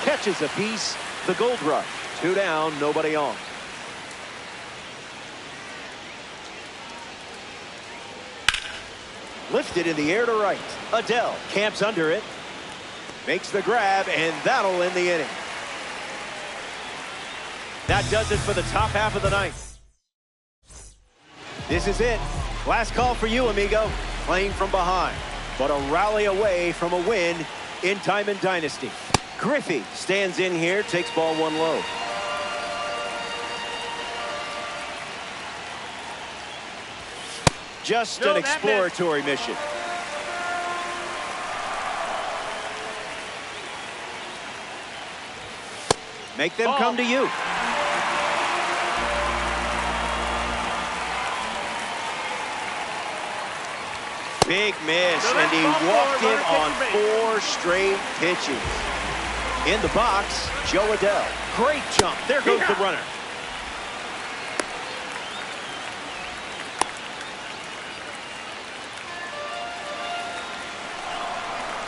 Catches a piece. The Gold Rush. Two down, nobody on. Lifted in the air to right. Adell camps under it. Makes the grab, and that'll end the inning. That does it for the top half of the ninth. This is it. Last call for you, amigo. Playing from behind, but a rally away from a win in Diamond Dynasty. Griffey stands in here, takes ball one low. Just an exploratory mission. Make them come to you. Big miss, and he walked in on 4 straight pitches. In the box, Joe Adell. Great jump. There goes the runner.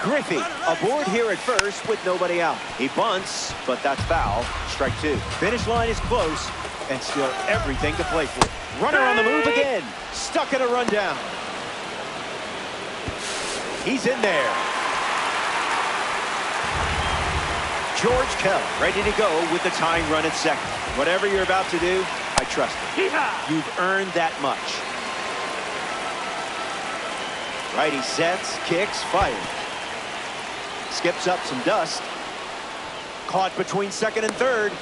Griffey aboard here at first with nobody out. He bunts, but that's foul. Strike two. Finish line is close, and still everything to play for. Runner on the move again. Stuck in a rundown. He's in there. George Kell ready to go with the tying run at second. Whatever you're about to do, I trust it. You've earned that much. Righty sets, kicks, fires. Skips up some dust. Caught between second and third.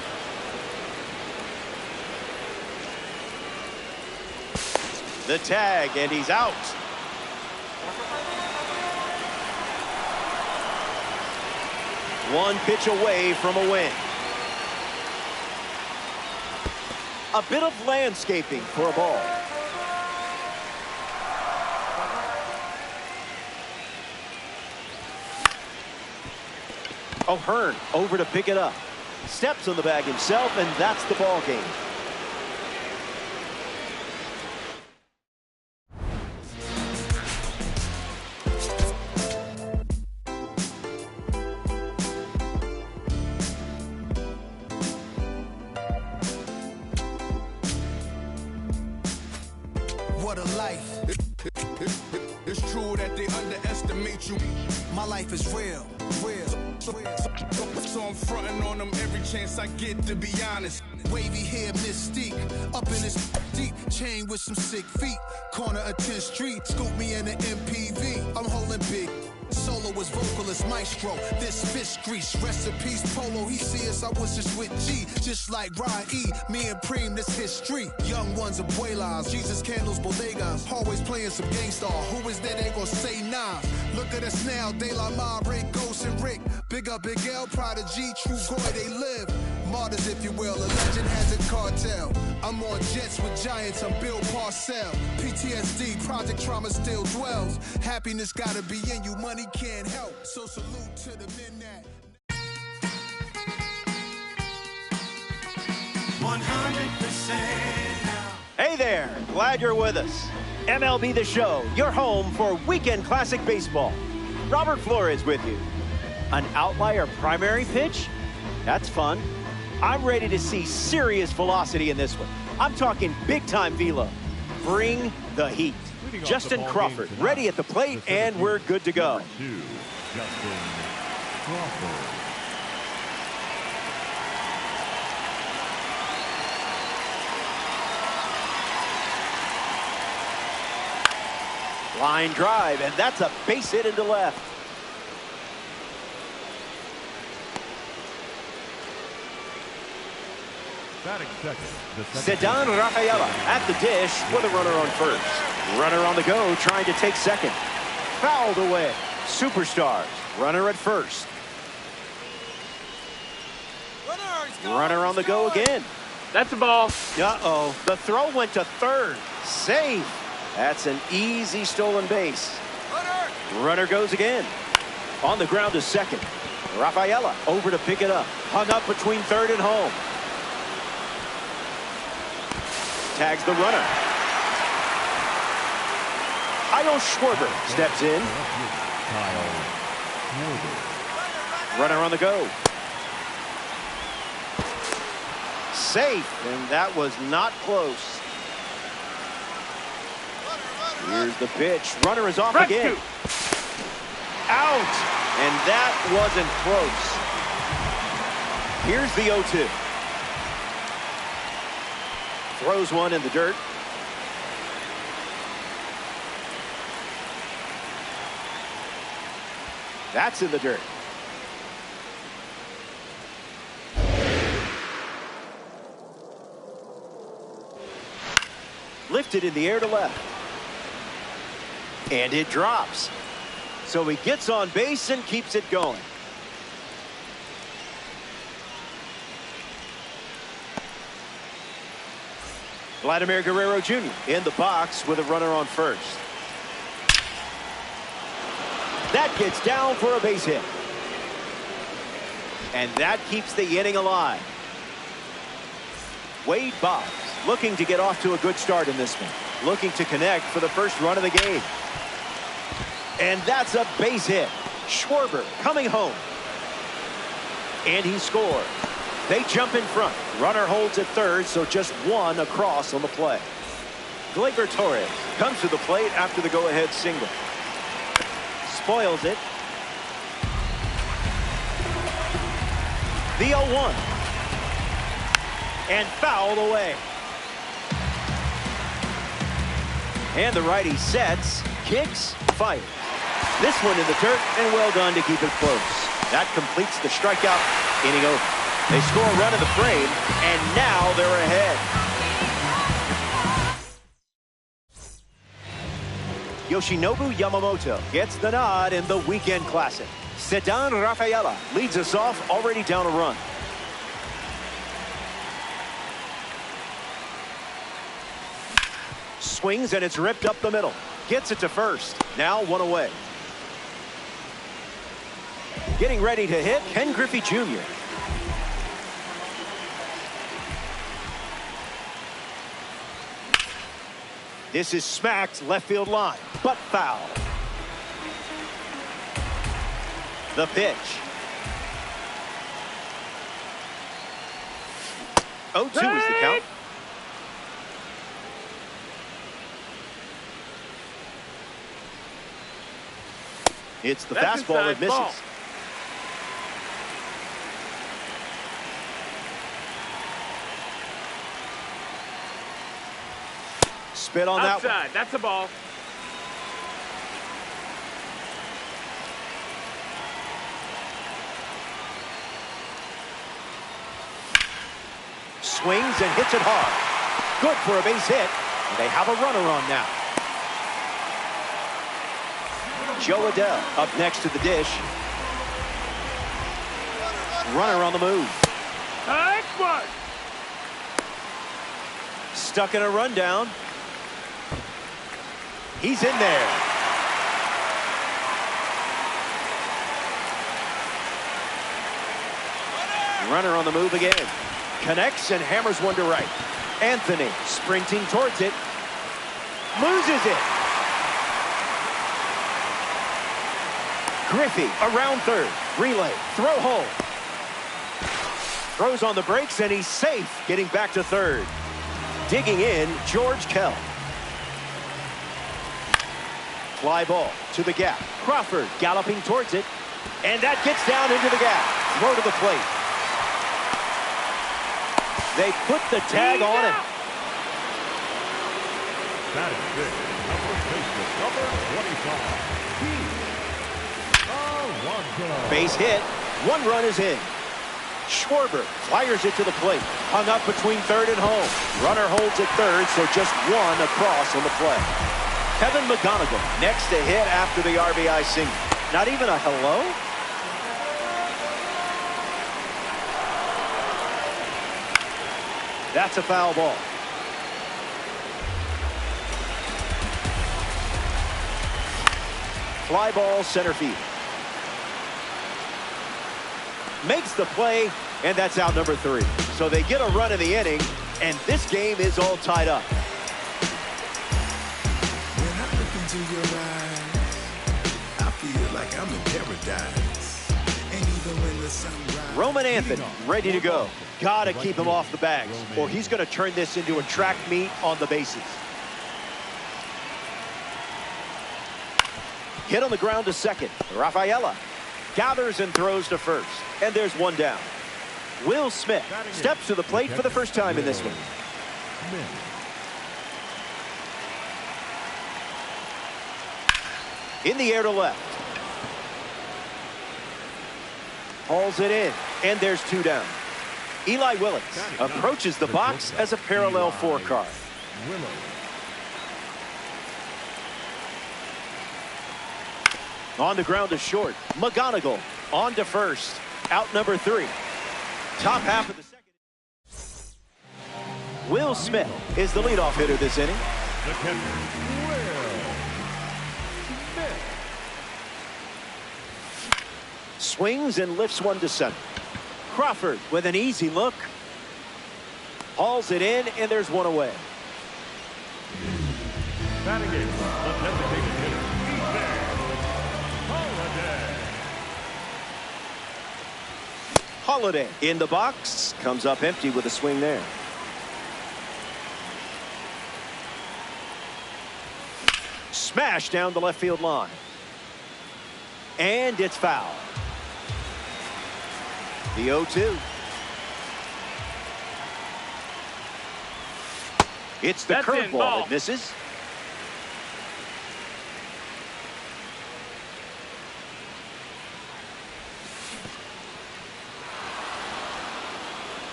The tag, and he's out. One pitch away from a win. A bit of landscaping for a ball. O'Hearn over to pick it up. Steps on the bag himself, and that's the ball game. What a life. It's true that they underestimate you. My life is real. So I'm fronting on them every chance I get, to be honest. Wavy hair, mystique, up in this deep chain with some sick feet. Corner of 10th Street, scoop me in the MPV. I'm holding big. Solo was vocalist maestro. This fish grease, rest in peace Polo. He see us, I was just with G, just like Ryan E. Me and Preem, this history. Young ones, abuelas, Jesus candles, bodegas. Always playing some gangstar. Who is that? They gon' say nah. Look at us now, De La Mare, Ghost and Rick. Big up Big L, Prodigy, True Goy, they live. Martyrs, if you will, a legend has a cartel. I'm on jets with giants, I'm Bill Parcell. PTSD, Project Trauma still dwells. Happiness gotta be in you, money can't help. So salute to the men that 100% now. Hey there, glad you're with us. MLB The Show, your home for Weekend Classic Baseball. Robert Flores with you. An outlier primary pitch? That's fun. I'm ready to see serious velocity in this one. I'm talking big-time velo. Bring the heat. Justin Crawford ready at the plate, and we're good to go. Justin Crawford. Line drive, and that's a base hit into left. Ceddanne Rafaela at the dish with a runner on first. Runner on the go, trying to take second. Fouled away. Superstars. Runner at first. Runner on the go again. That's a ball. Uh-oh. The throw went to third. Safe. That's an easy stolen base. Runner goes again. On the ground to second. Rafaela over to pick it up. Hung up between third and home. Tags the runner. Kyle Schwarber steps in. Runner on the go. Safe, and that was not close. Here's the pitch. Runner is off again. Out, and that wasn't close. Here's the 0-2. Throws one in the dirt. That's in the dirt. Lifted in the air to left. And it drops. So he gets on base and keeps it going. Vladimir Guerrero Jr. in the box with a runner on first. That gets down for a base hit. And that keeps the inning alive. Wade Boggs looking to get off to a good start in this one. Looking to connect for the first run of the game. And that's a base hit. Schwarber coming home. And he scores. They jump in front. Runner holds at third, so just one across on the play. Gleyber Torres comes to the plate after the go-ahead single. Spoils it. The 0-1. And fouled away. And the righty sets, kicks, fires. This one in the dirt, and well done to keep it close. That completes the strikeout, inning over. They score a run in the frame, and now they're ahead. Yoshinobu Yamamoto gets the nod in the weekend classic. Ceddanne Rafaela leads us off, already down a run. Swings, and it's ripped up the middle. Gets it to first. Now one away. Getting ready to hit, Ken Griffey Jr. This is smacked left field line, but foul. The pitch. 0-2 is the count. It's the fastball that misses. Ball. Spit on outside. That one. That's a ball. Swings and hits it hard. Good for a base hit. And they have a runner on now. Joe Adell up next to the dish. Runner on the move. Nice one. Stuck in a rundown. He's in there. Runner on the move again. Connects and hammers one to right. Anthony sprinting towards it. Loses it. Griffey around third. Relay. Throw home. Throws on the brakes, and he's safe getting back to third. Digging in, George Kell. Fly ball to the gap. Crawford galloping towards it. And that gets down into the gap. Throw to the plate. They put the tag on him. That is big. Number 25. Base hit. 1 run is in. Schwarber fires it to the plate. Hung up between third and home. Runner holds at third, so just 1 across on the play. Kevin McGonigal next to hit after the RBI single. Not even a hello? That's a foul ball. Fly ball center field. Makes the play, and that's out number 3. So they get a run in the inning, and this game is all tied up. When I look into your eyes, I feel like I'm in paradise. And even when the sun rises. Roman Anthony ready to go. Gotta keep him off the bags, or he's gonna turn this into a track meet on the bases. Hit on the ground to second. Rafaela gathers and throws to first. And there's 1 down. Will Smith steps to the plate for the first time in this one. In the air to left. Hauls it in. And there's 2 down. Eli Willits approaches the box as a parallel 4 card. On the ground to short. McGonigal on to first. Out number 3. Top half of the second. Will Smith is the leadoff hitter this inning. The catcher, Will Smith. Swings and lifts 1 to center. Crawford with an easy look. Hauls it in, and there's 1 away. Batting in, the designated hitter, Holiday. Holiday in the box. Comes up empty with a swing there. Smash down the left field line. And it's foul. The 0-2. It's the curveball that misses.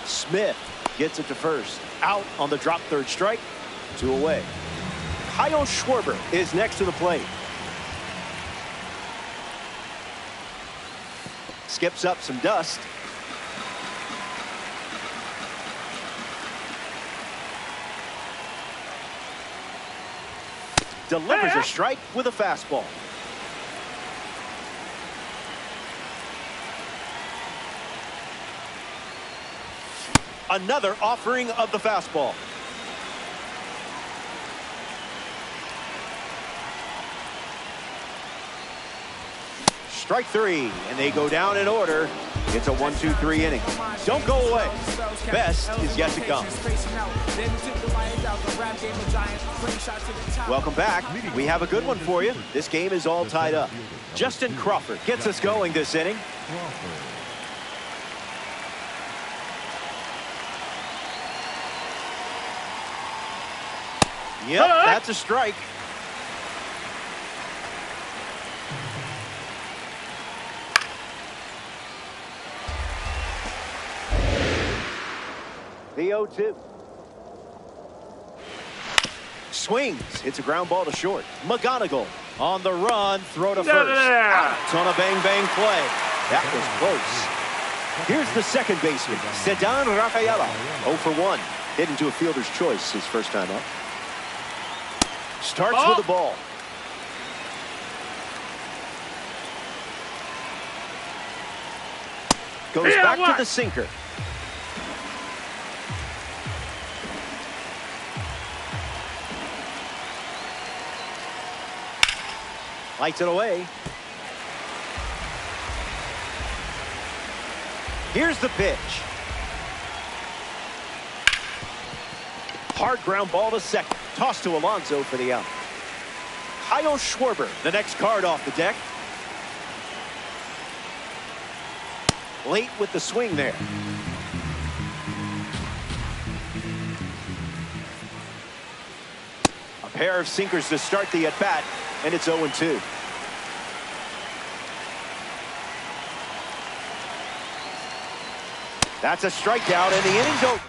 Smith gets it to first. Out on the drop third strike. 2 away. Kyle Schwarber is next to the plate. Skips up some dust. Delivers a strike with a fastball. Another offering of the fastball. Strike 3, and they go down in order. It's a 1-2-3 inning. Don't go away. Best is yet to come. Welcome back. We have a good one for you. This game is all tied up. Justin Crawford gets us going this inning. Yep, that's a strike. The 0-2. Swings. Hits a ground ball to short. McGonigal on the run. Throw to first. Out on a bang-bang play. That was close. Here's the second baseman, Ceddanne Rafaela. 0 for 1. Hit into a fielder's choice his first time up. Starts with the ball. Goes back to the sinker. Lights it away. Here's the pitch. Hard ground ball to second. Toss to Alonso for the out. Kyle Schwarber, the next card off the deck. Late with the swing there. A pair of sinkers to start the at-bat, and it's 0-2. That's a strikeout, and the inning's over.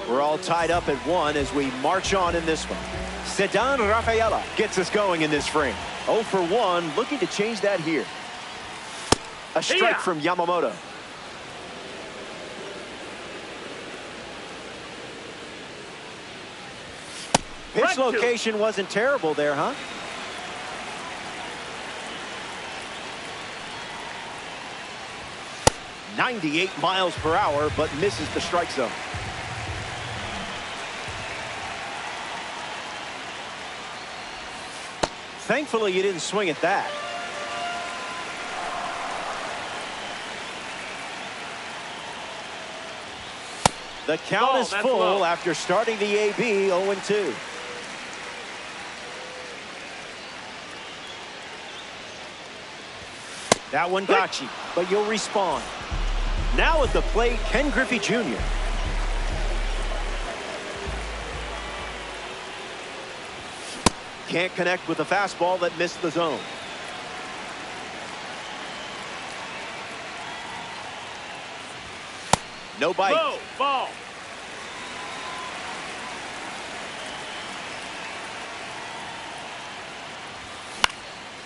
We're all tied up at 1 as we march on in this one. Ceddanne Rafaela gets us going in this frame. 0 for 1, looking to change that here. A strike from Yamamoto. Pitch location wasn't terrible there, huh? .98 miles per hour, but misses the strike zone. Thankfully, you didn't swing at that. The count is full low. After starting the AB 0-2. That one got you, but you'll respond. Now at the plate, Ken Griffey Jr. Can't connect with the fastball that missed the zone. No bite. Low ball.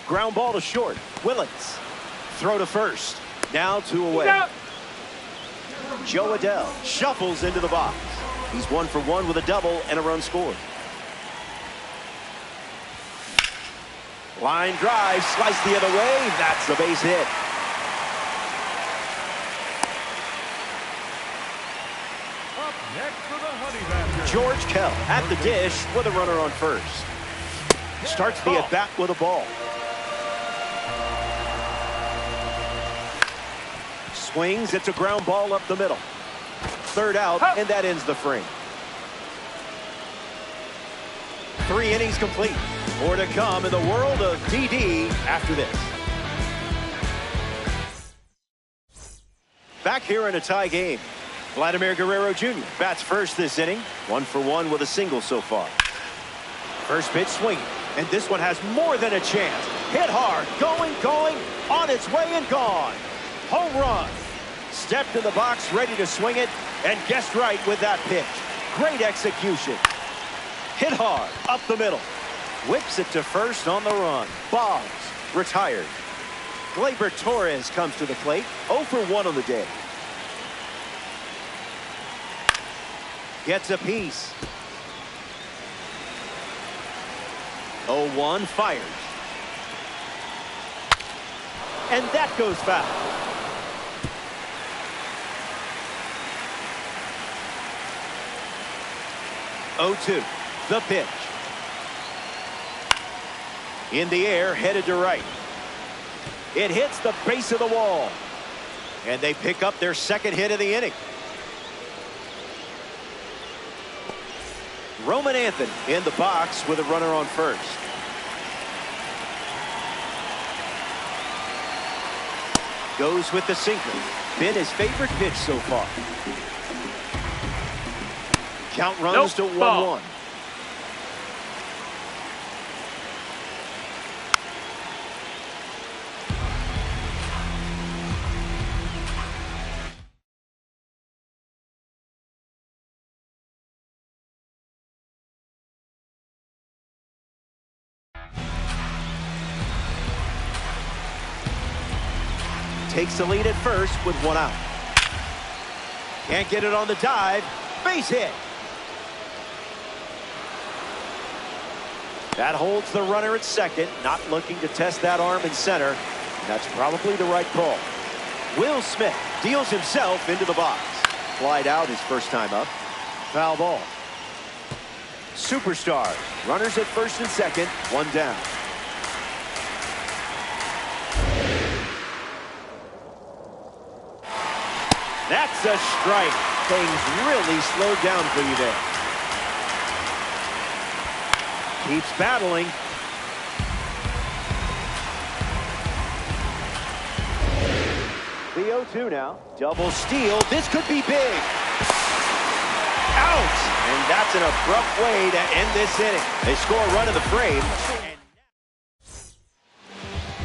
Ground ball to short. Willits. Throw to first. Now 2 away. Joe Adell shuffles into the box. He's 1 for 1 with a double and a run scored. Line drive, sliced the other way. That's a base hit. Up next for the Honey Badger, George Kell at the dish with a runner on first. Starts the at-bat with a ball. Swings, it's a ground ball up the middle. Third out, and that ends the frame. 3 innings complete. More to come in the world of DD after this. Back here in a tie game. Vladimir Guerrero Jr. bats first this inning. 1 for 1 with a single so far. First pitch swinging, and this one has more than a chance. Hit hard, going, on its way and gone. Home run. Stepped in the box, ready to swing it, and guessed right with that pitch. Great execution. Hit hard, up the middle. Whips it to first on the run. Boggs retired. Gleyber Torres comes to the plate. 0 for 1 on the day. Gets a piece. 0-1, fires. And that goes foul. 0-2, the pitch. In the air, headed to right. It hits the base of the wall. And they pick up their second hit of the inning. Roman Anthony in the box with a runner on first. Goes with the sinker. Been his favorite pitch so far. Count runs to 1-1. Takes the lead at first with 1 out. Can't get it on the dive. Base hit. That holds the runner at second, not looking to test that arm in center. That's probably the right call. Will Smith deals himself into the box. Flied out his first time up. Foul ball. Superstars. Runners at first and second, 1 down. That's a strike. Things really slowed down for you there. Keeps battling. The 0-2 now. Double steal. This could be big. Out. And that's an abrupt way to end this inning. They score a run in the frame.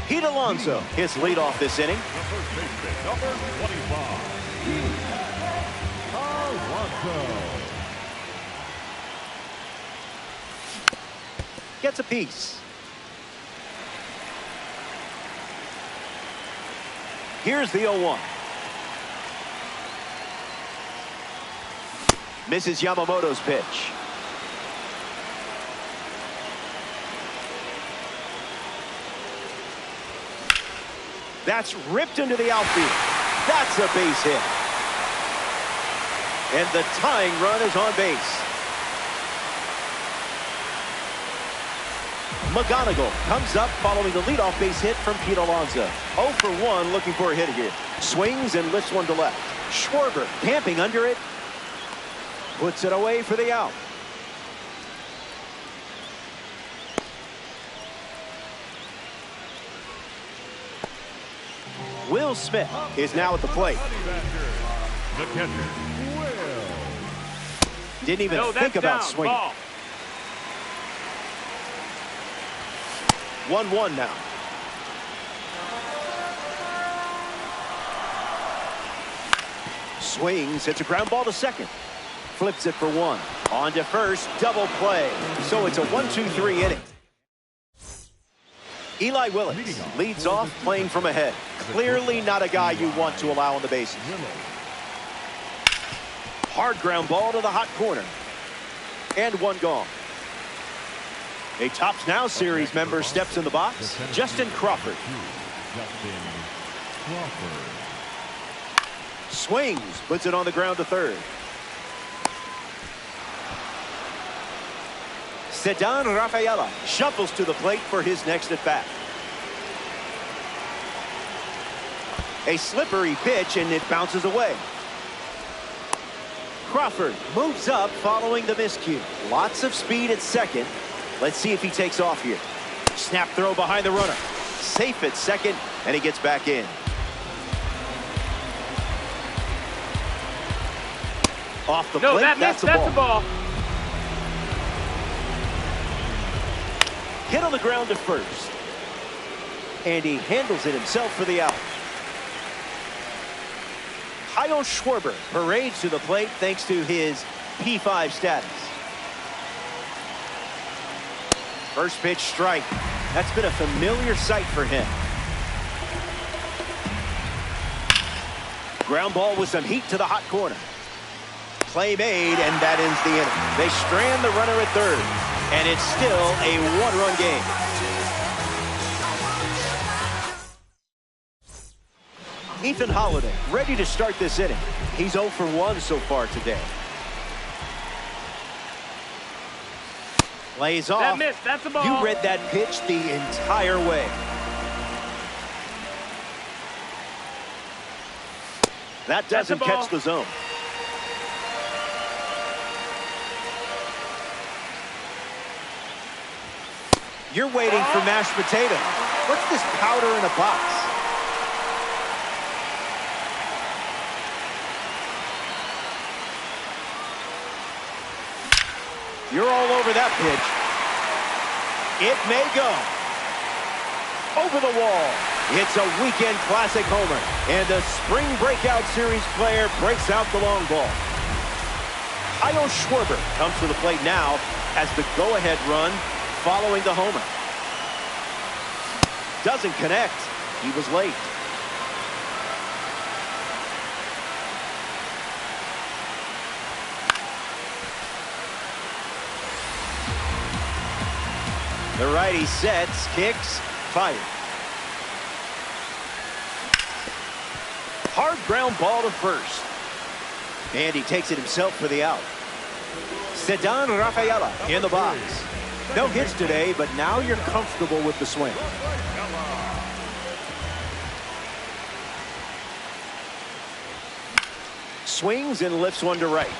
Pete Alonso, his leadoff this inning. The first baseman, number 25, Pete Alonso. Gets a piece. Here's the 0-1. Misses Yamamoto's pitch. That's ripped into the outfield. That's a base hit. And the tying run is on base. McGonigal comes up following the leadoff base hit from Pete Alonso. 0 for 1 looking for a hit here. Swings and lifts one to left. Schwarber camping under it. Puts it away for the out. Will Smith is now at the plate. The catcher, Will. Didn't even think about swinging. Ball. 1-1 now. Swings, hits a ground ball to second. Flips it for 1. On to first, double play. So it's a 1-2-3 inning. Eli Willis leads off playing from ahead. Clearly not a guy you want to allow on the bases. Hard ground ball to the hot corner. And one gone. A Tops Now series member steps in the box. Justin Crawford. Justin Crawford. Swings, puts it on the ground to third. Ceddanne Rafaela shuffles to the plate for his next at bat. A slippery pitch and it bounces away. Crawford moves up following the miscue. Lots of speed at second. Let's see if he takes off here. Snap throw behind the runner. Safe at second, and he gets back in. Off the plate, that's a ball. Hit on the ground to first. And he handles it himself for the out. Kyle Schwarber parades to the plate thanks to his P5 status. First pitch strike. That's been a familiar sight for him. Ground ball with some heat to the hot corner. Play made, and that ends the inning. They strand the runner at third, and it's still a one-run game. Ethan Holiday ready to start this inning. He's 0 for 1 so far today. Lays off. That missed. That's a ball. You read that pitch the entire way. That doesn't catch the zone. You're waiting for mashed potato. What's this powder in a box? You're all over that pitch. It may go. Over the wall. It's a weekend classic homer. And the spring breakout series player breaks out the long ball. Kyle Schwarber comes to the plate now as the go-ahead run following the homer. Doesn't connect. He was late. The righty sets, kicks, fired. Hard ground ball to first. And he takes it himself for the out. Ceddanne Rafaela in the box. No hits today, but now you're comfortable with the swing. Swings and lifts one to right.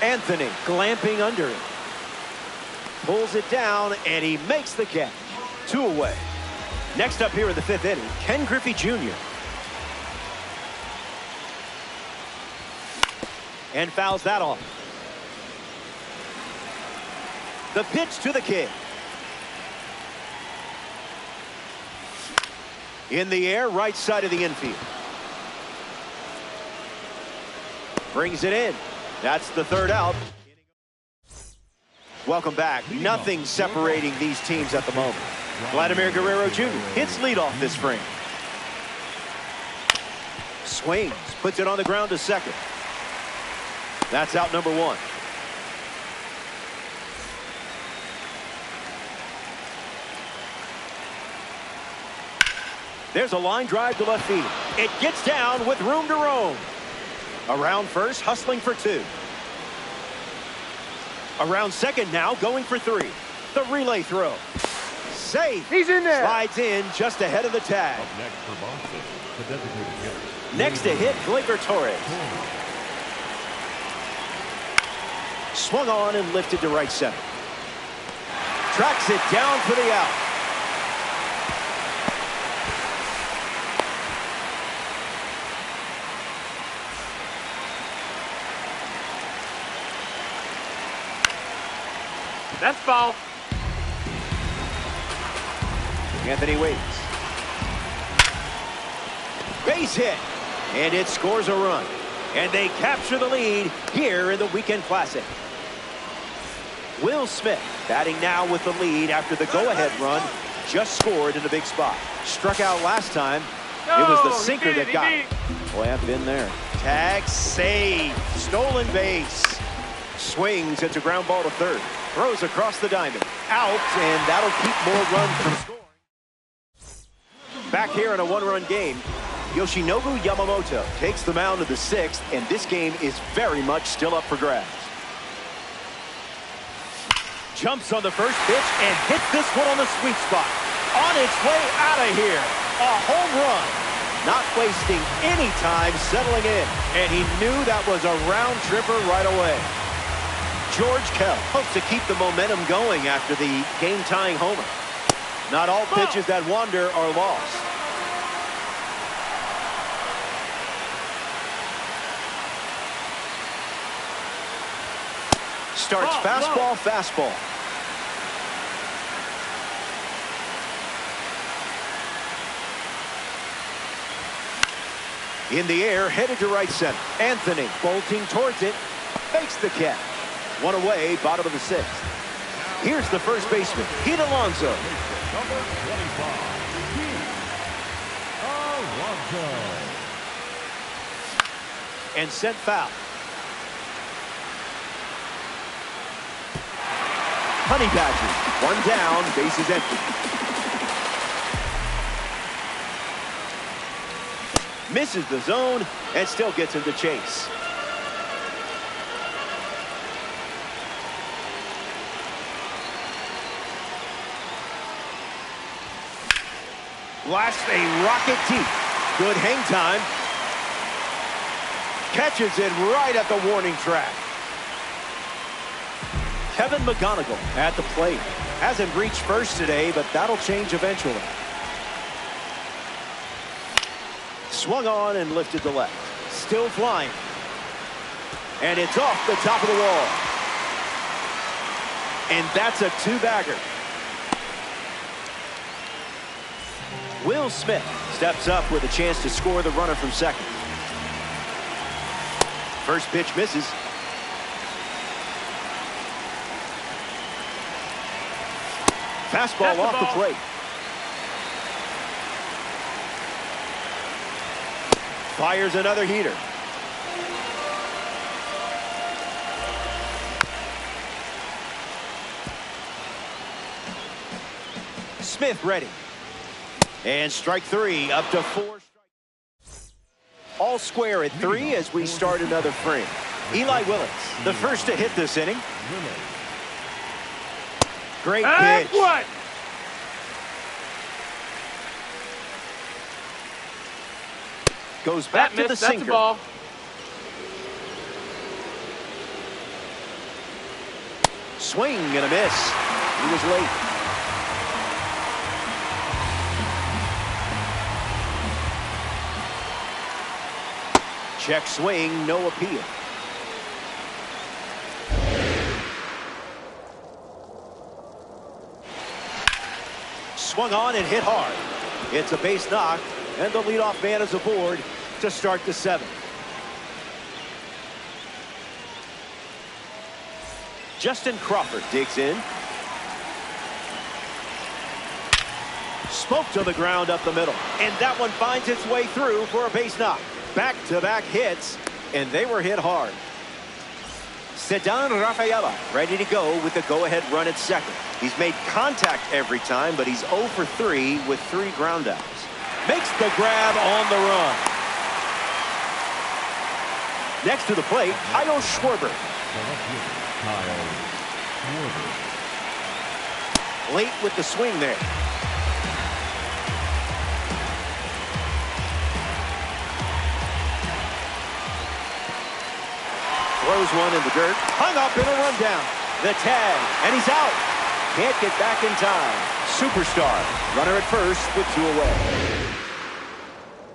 Anthony glamping under it. Pulls it down, and he makes the catch. 2 away. Next up here in the 5th inning, Ken Griffey Jr. And fouls that off. The pitch to the kid. In the air, right side of the infield. Brings it in. That's the 3rd out. Welcome back. Nothing separating these teams at the moment. Vladimir Guerrero Jr. hits leadoff this frame. Swings, puts it on the ground to second. That's out number 1. There's a line drive to left field. It gets down with room to roam. Around first, hustling for 2. Around second now, going for 3. The relay throw. Safe. He's in there. Slides in just ahead of the tag. Up next for Boston, the designated hitter. Next to hit, Gleyber Torres. Swung on and lifted to right center. Tracks it down for the out. That's ball. Anthony waits. Base hit. And it scores a run. And they capture the lead here in the Weekend Classic. Will Smith batting now with the lead after the go-ahead run. Just scored in a big spot. Struck out last time. It was the sinker that got it. Boy, I've been there. Tag, save, stolen base. Swings, it's a ground ball to third. Throws across the diamond. Out, and that'll keep more runs from scoring. Back here in a 1-run game, Yoshinobu Yamamoto takes the mound of the 6th, and this game is very much still up for grabs. Jumps on the first pitch and hits this one on the sweet spot. On its way out of here. A home run. Not wasting any time settling in. And he knew that was a round tripper right away. George Kell hopes to keep the momentum going after the game-tying homer. Not all pitches that wander are lost. Starts fastball, fastball. In the air, headed to right center. Anthony bolting towards it, fakes the catch. 1 away, bottom of the 6th. Here's the first baseman, Pete Alonso. Number 25, Pete Alonso. And sent foul. Honey Badgers, 1 down, bases empty. Misses the zone and still gets him to chase. Blasts a rocket deep. Good hang time. Catches it right at the warning track. Kevin McGonigal at the plate. Hasn't reached first today, but that'll change eventually. Swung on and lifted to left. Still flying. And it's off the top of the wall. And that's a 2-bagger. Will Smith steps up with a chance to score the runner from second. First pitch misses. Fastball off the plate. Fires another heater. Smith ready. And strike 3, up to 4 strikes. All square at 3 as we start another frame. Eli Willits, the first to hit this inning. Great pitch. What? Goes back to the sinker. That's a ball. Swing and a miss. He was late. Check swing, no appeal. Swung on and hit hard. It's a base knock, and the leadoff man is aboard to start the seventh. Justin Crawford digs in. Smoked to the ground up the middle, and that one finds its way through for a base knock. Back-to-back hits, and they were hit hard. Ceddanne Rafaela ready to go with the go-ahead run at second. He's made contact every time, but he's 0 for 3 with 3 groundouts. Makes the grab on the run. Next to the plate, Kyle Schwarber. Late with the swing there. Throws one in the dirt. Hung up in a rundown. The tag, and he's out. Can't get back in time. Superstar. Runner at first with 2 away.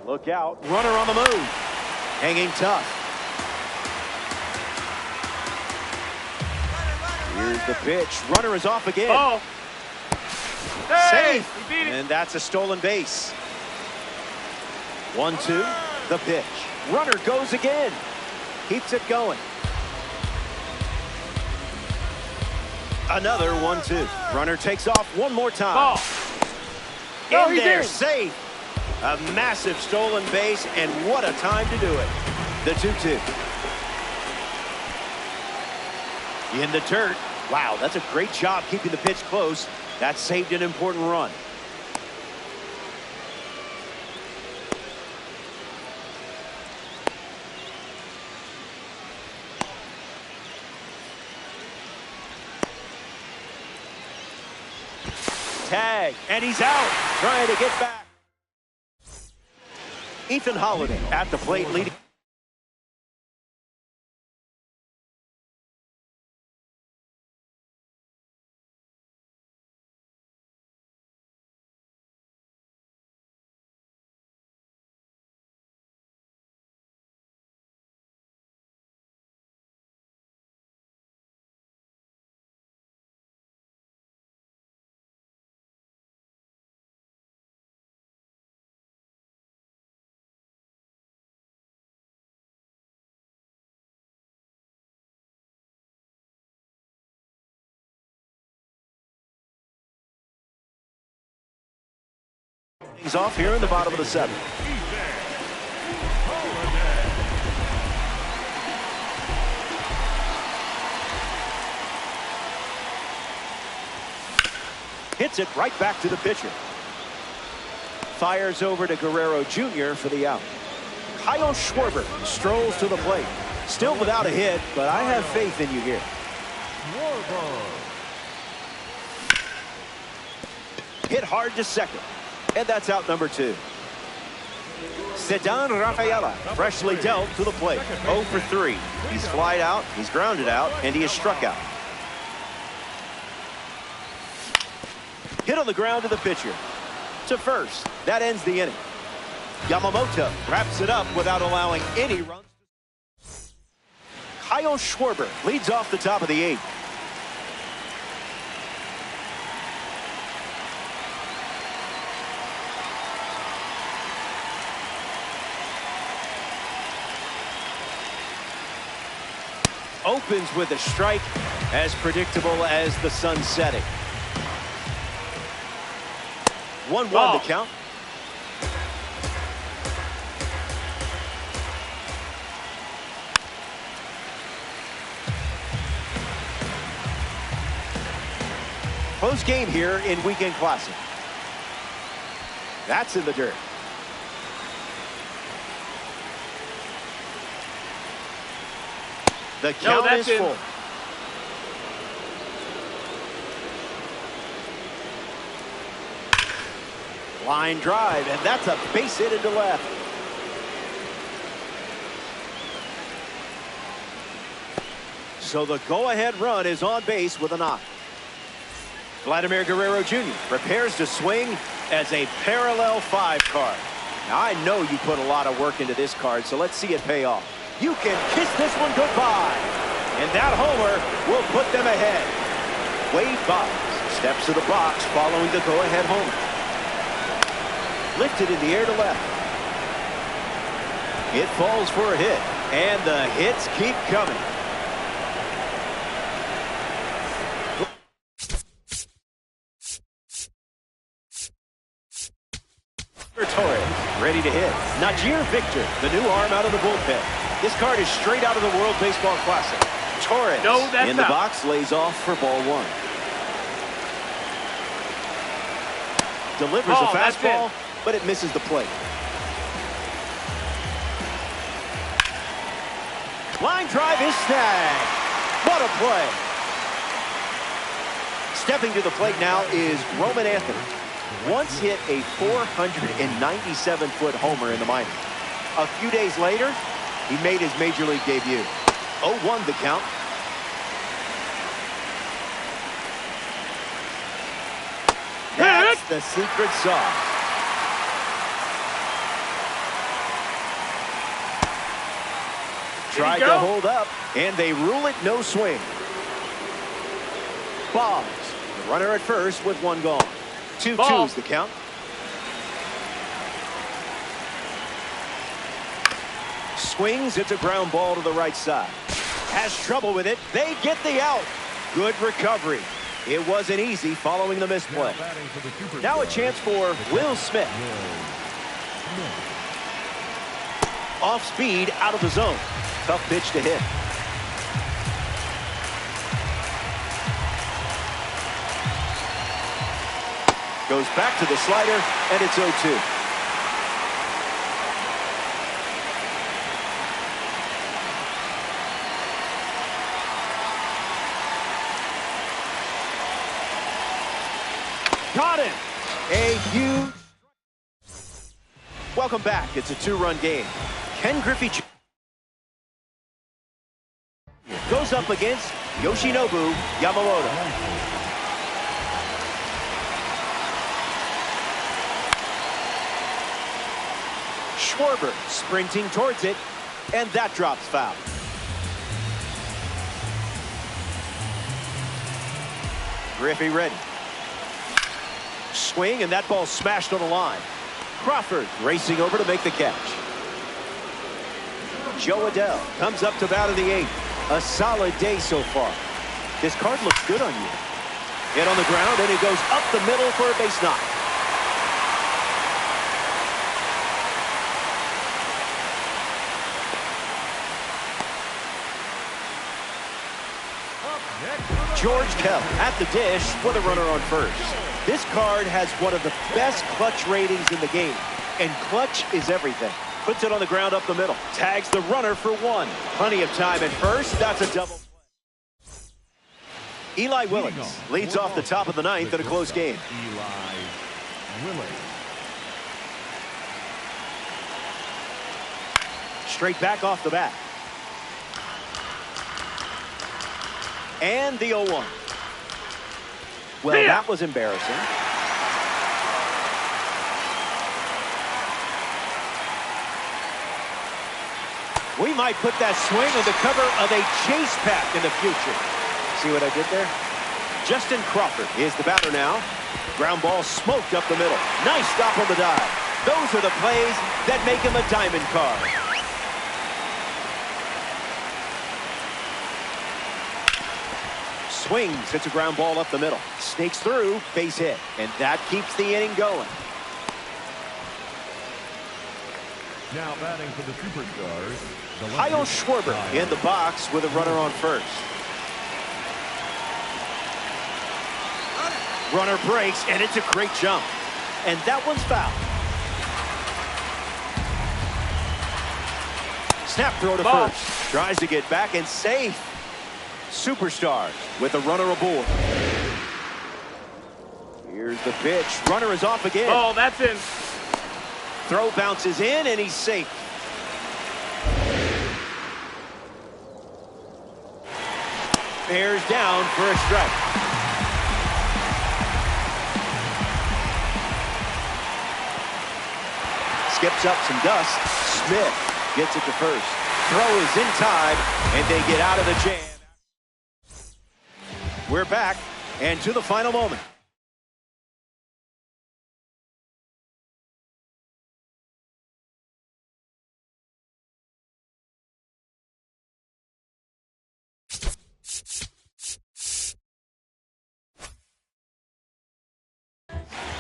Look out. Runner on the move. Hanging tough. Here's the pitch. Runner is off again. Ball. Hey, Safe. he beat it. And that's a stolen base. 1-2. The pitch. Runner goes again. Keeps it going. Another 1-2. Runner takes off one more time. Ball. No, In he there, didn't. safe. A massive stolen base, and what a time to do it. The 2-2. In the dirt. Wow, that's a great job keeping the pitch close. That saved an important run. Tag, and he's out, trying to get back. Ethan Holiday at the plate leading. He's off here in the bottom of the seventh. Hits it right back to the pitcher. Fires over to Guerrero Jr. for the out. Kyle Schwarber strolls to the plate. Still without a hit, but I have faith in you here. Hit hard to second. And that's out number 2. Ceddanne Rafaela freshly dealt to the plate. 0 for 3. He's flied out, he's grounded out, and he is struck out. Hit on the ground to the pitcher. To first. That ends the inning. Yamamoto wraps it up without allowing any runs. Kyle Schwarber leads off the top of the 8th. Opens with a strike, as predictable as the sun setting. 1-1 to count. Close game here in Weekend Classic. That's in the dirt. The count is full. Line drive, and that's a base hit into left. So the go-ahead run is on base with a knock. Vladimir Guerrero Jr. prepares to swing as a parallel 5 card. Now, I know you put a lot of work into this card, so let's see it pay off. You can kiss this one goodbye. And that homer will put them ahead. Wade Boggs steps to the box following the go-ahead homer. Lifted in the air to left. It falls for a hit, and the hits keep coming. Torres ready to hit. Najir Victor, the new arm out of the bullpen. This card is straight out of the World Baseball Classic. Torres in the box, lays off for ball 1. Delivers a fastball, but it misses the plate. Line drive is snagged. What a play. Stepping to the plate now is Roman Anthony. Once hit a 497-foot homer in the minors. A few days later, he made his major league debut. 0-1 the count. That's the secret sauce. Tried to hold up, and they rule it no swing. Boggs, the runner at first with 1 gone. 2-2's the count. Swings, it's a ground ball to the right side. Has trouble with it. They get the out. Good recovery. It wasn't easy following the misplay. Now a chance for Will Smith. Off speed, out of the zone. Tough pitch to hit. Goes back to the slider, and it's 0-2. Got it. A huge. Welcome back. It's a 2-run game. Ken Griffey Jr. goes up against Yoshinobu Yamamoto. Schwarber sprinting towards it, and that drops foul. Griffey ready. Swing, and that ball smashed on the line. Crawford racing over to make the catch. Joe Adell comes up to bat in the 8th. A solid day so far. This card looks good on you. Hit on the ground, and it goes up the middle for a base knock. George Kell at the dish with a runner on first. This card has one of the best clutch ratings in the game, and clutch is everything. Puts it on the ground up the middle. Tags the runner for 1. Plenty of time at first. That's a double play. Eli Willings leads off the top of the 9th in a close game. Eli Willings. Straight back off the bat. And the 0-1. Well, that was embarrassing. We might put that swing on the cover of a chase pack in the future. See what I did there? Justin Crawford is the batter now. Ground ball smoked up the middle. Nice stop on the dive. Those are the plays that make him a diamond card. Swings, hits a ground ball up the middle. Snakes through, base hit. And that keeps the inning going. Now batting for the Superstars. Kyle Schwarber in the box with a runner on first. Runner breaks, and it's a great jump. And that one's foul. Snap throw to first. Tries to get back and safe. Superstars with a runner aboard. Here's the pitch. Runner is off again. Oh, that's in. Throw bounces in, and he's safe. Bears down for a strike. Skips up some dust. Smith gets it to first. Throw is in time, and they get out of the jam. We're back, and to the final moment.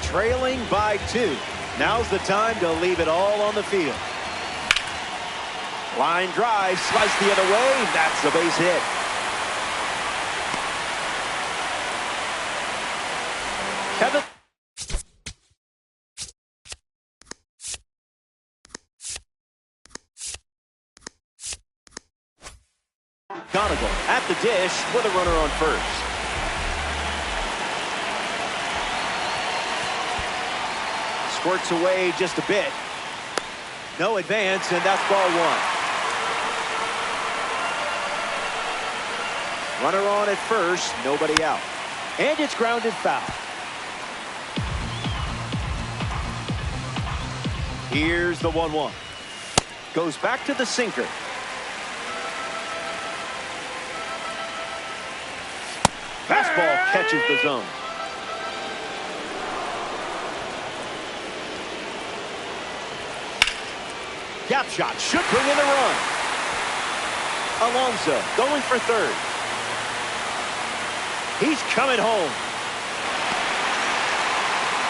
Trailing by 2. Now's the time to leave it all on the field. Line drive, slice the other way. That's a base hit. Kevin. Gonigal at the dish with a runner on first. Squirts away just a bit. No advance, and that's ball 1. Runner on at first, nobody out. And it's grounded foul. Here's the 1-1. Goes back to the sinker. Fastball catches the zone. Gap shot should bring in a run. Alonso going for third. He's coming home.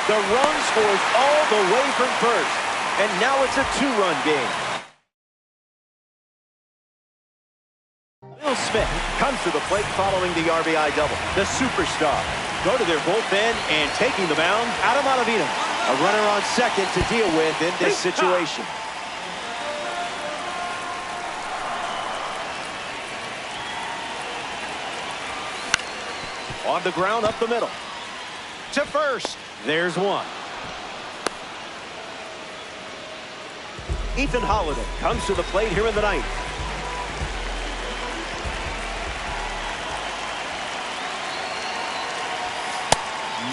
The run scores all the way from first. And now it's a 2-run game. Will Smith comes to the plate following the RBI double. The superstar go to their bullpen and taking the mound, Adam Ottavino. A runner on second to deal with in this situation. On the ground up the middle. To first. There's one. Ethan Holiday comes to the plate here in the ninth.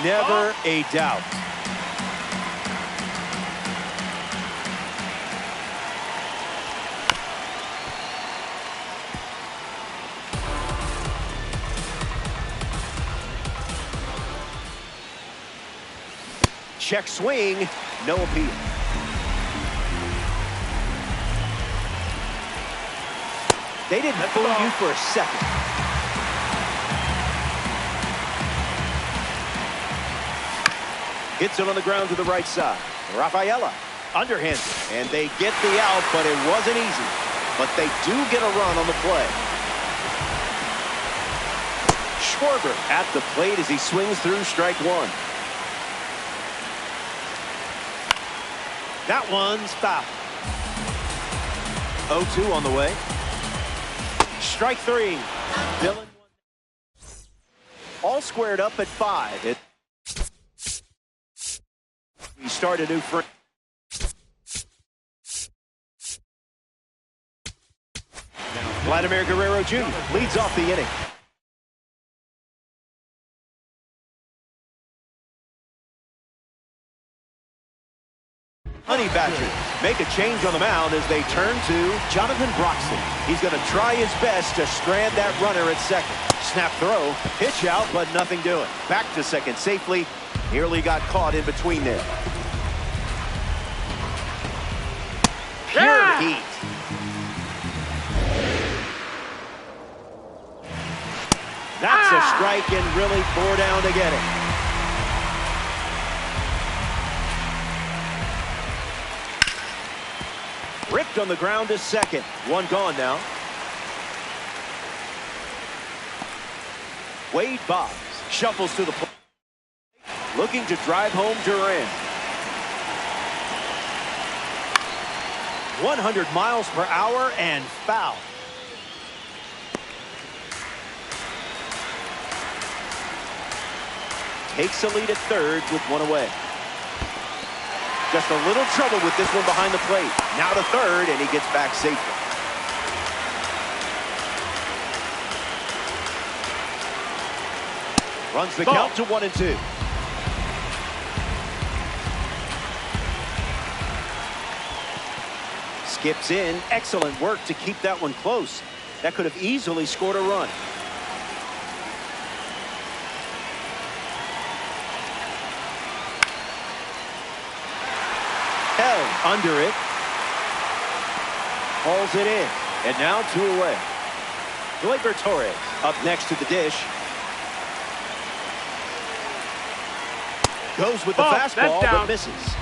Never a doubt. Check swing, no appeal. They didn't fool you for a second. Hits it on the ground to the right side. Rafaela underhands it, and they get the out, but it wasn't easy. But they do get a run on the play. Schwarber at the plate as he swings through strike 1. That one's foul. 0-2 on the way. Strike 3. Dylan. All squared up at 5. We start a new frame. Vladimir Guerrero Jr. leads off the inning. Honey Badgers make a change on the mound as they turn to Jonathan Broxton. He's going to try his best to strand that runner at second. Snap throw, pitch out, but nothing doing. Back to second safely. Nearly got caught in between there. Pure heat. That's a strike and really bore down to get it. Ripped on the ground to second. One gone now. Wade Boggs shuffles to the plate. Looking to drive home Duran. 100 miles per hour and foul. Takes a lead at third with one away. Just a little trouble with this one behind the plate. Now to third, and he gets back safely. Runs the Ball. count to 1-2. Skips in. Excellent work to keep that one close. That could have easily scored a run. Held under it. Hauls it in. And now 2 away. Gleyber Torres up next to the dish. Goes with the Ball. fastball, That's down. but misses.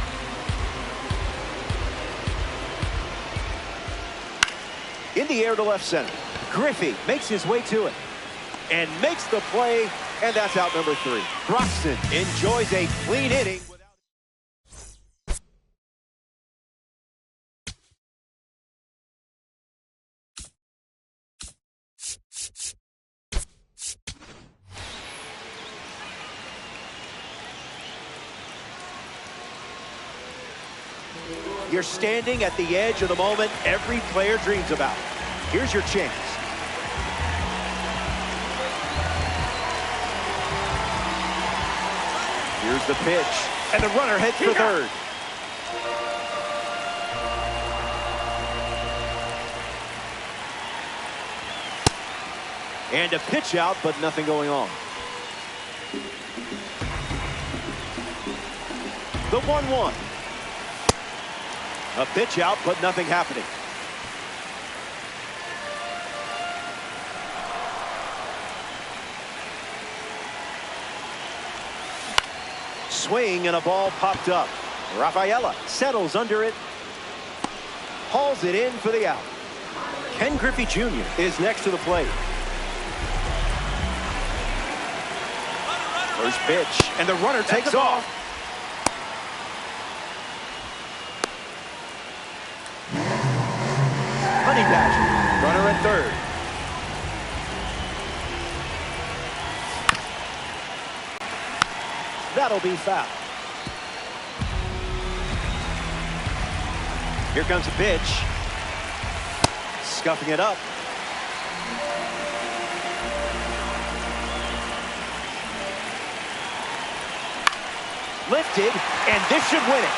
In the air to left center. Griffey makes his way to it. And makes the play, and that's out number 3. Broxton enjoys a clean inning. You're standing at the edge of the moment every player dreams about. Here's your chance. Here's the pitch, and the runner heads for third. And a pitch out, but nothing going on. The 1-1. A pitch out, but nothing happening. Swing and a ball popped up. Rafaela settles under it. Hauls it in for the out. Ken Griffey Jr. is next to the plate. First pitch, and the runner takes off. Honey Badger, runner at third. That'll be foul. Here comes a pitch. Scuffing it up. Lifted, and this should win it.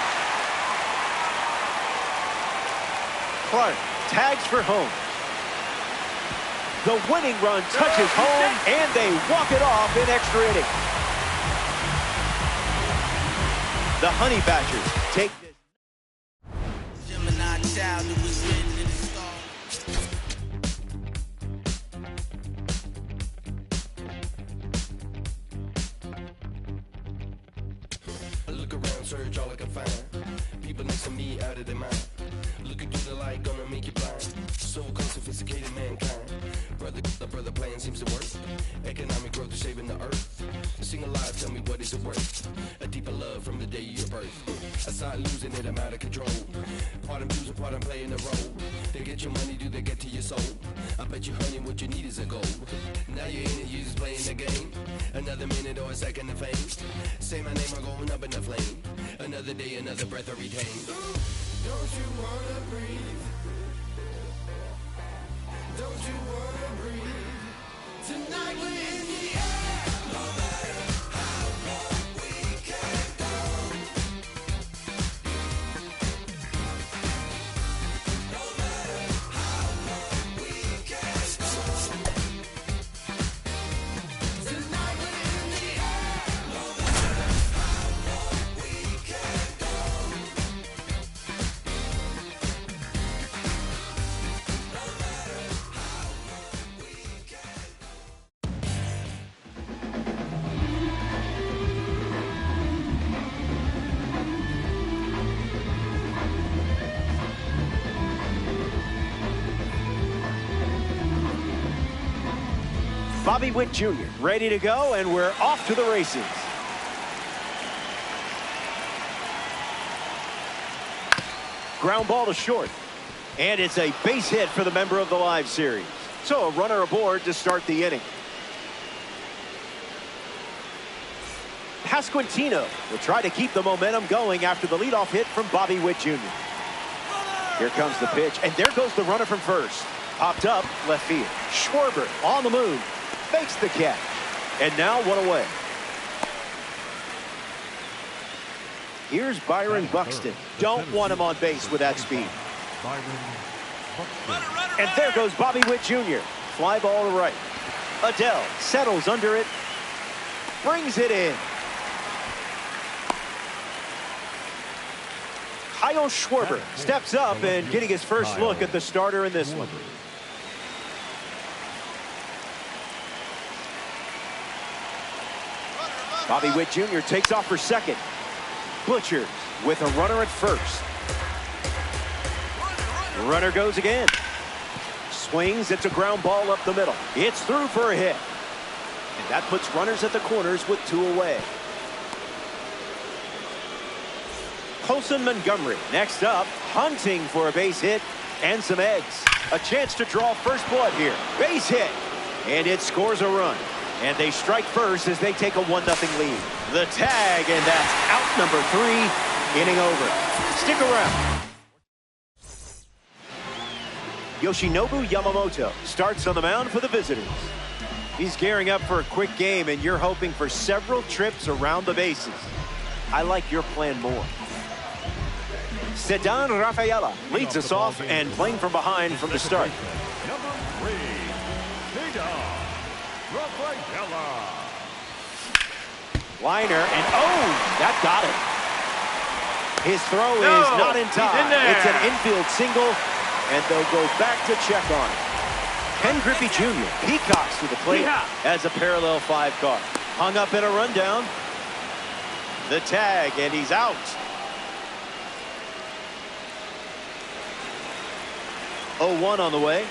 Clark tags for home. The winning run touches home, and they walk it off in extra inning. The Honey Badgers take this. Gemini child who was written in the stars. I look around, search all I can find. People next to me out of their mind. Looking through the light, gonna make you blind. So called sophisticated mankind. The brother plan seems to work. Economic growth is saving the earth. Sing alive, tell me what is it worth? A deeper love from the day of your birth. I start losing it, I'm out of control. Part I'm choosing, part I'm playing the role. They get your money, do they get to your soul? I bet you, honey, what you need is a goal. Now you're in it, you just playing the game. Another minute or a second of fame. Say my name, I'm going up in the flame. Another day, another breath I retain. Don't you wanna breathe? Don't you wanna breathe? Tonight we're in the air. No matter how low we can go. No matter how low we can go. Tonight we're in the air. No matter how low we can go. Bobby Witt Jr. ready to go, and we're off to the races. Ground ball to short. And it's a base hit for the member of the live series. So a runner aboard to start the inning. Pasquantino will try to keep the momentum going after the leadoff hit from Bobby Witt Jr. Here comes the pitch, and there goes the runner from first. Popped up left field. Schwarber on the move. Makes the catch. And now 1 away. Here's Byron Buxton. Don't want him on base with that speed. Byron Buxton. And there goes Bobby Witt Jr. Fly ball to right. Adell settles under it. Brings it in. Kyle Schwarber steps up and getting his first look at the starter in this one. Bobby Witt Jr. takes off for second. Butchers with a runner at first. Runner goes again. Swings. It's a ground ball up the middle. It's through for a hit. And that puts runners at the corners with 2 away. Colson Montgomery next up, hunting for a base hit and some eggs. A chance to draw first blood here. Base hit. And it scores a run. And they strike first as they take a 1-0 lead. The tag, and that's out number 3, inning over. Stick around. Yoshinobu Yamamoto starts on the mound for the visitors. He's gearing up for a quick game, and you're hoping for several trips around the bases. I like your plan more. Ceddanne Rafaela leads us off and playing from behind from the start. Number 3, Ceddanne Rafaela. Liner, and oh, that got it. His throw is not in time. It's an infield single, and they'll go back to check on it. Ken Griffey Jr. peacocks to the plate as a parallel 5 car. Hung up in a rundown. The tag, and he's out. Oh, 1 on the way.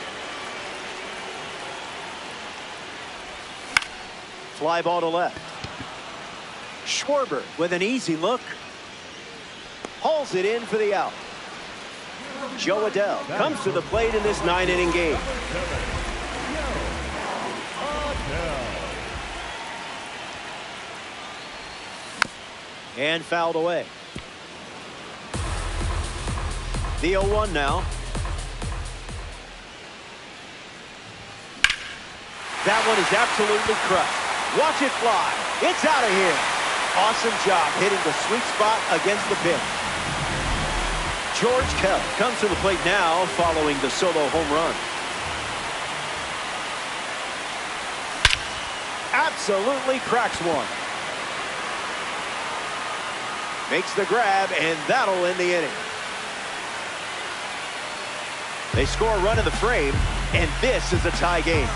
Fly ball to left. Schwarber with an easy look. Hauls it in for the out. Joe Adell comes to the plate in this 9-inning game. And fouled away. The 0-1 now. That one is absolutely crushed. Watch it fly. It's out of here. Awesome job hitting the sweet spot against the pitch. George Kell comes to the plate now following the solo home run. Absolutely cracks one. Makes the grab, and that'll end the inning. They score a run in the frame, and this is a tie game.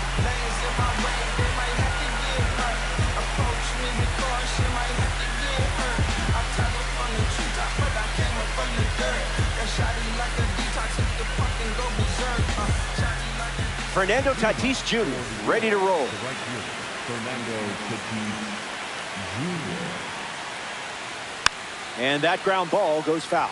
Fernando Tatis Jr. ready to roll. Fernando Tatis Jr. And that ground ball goes foul.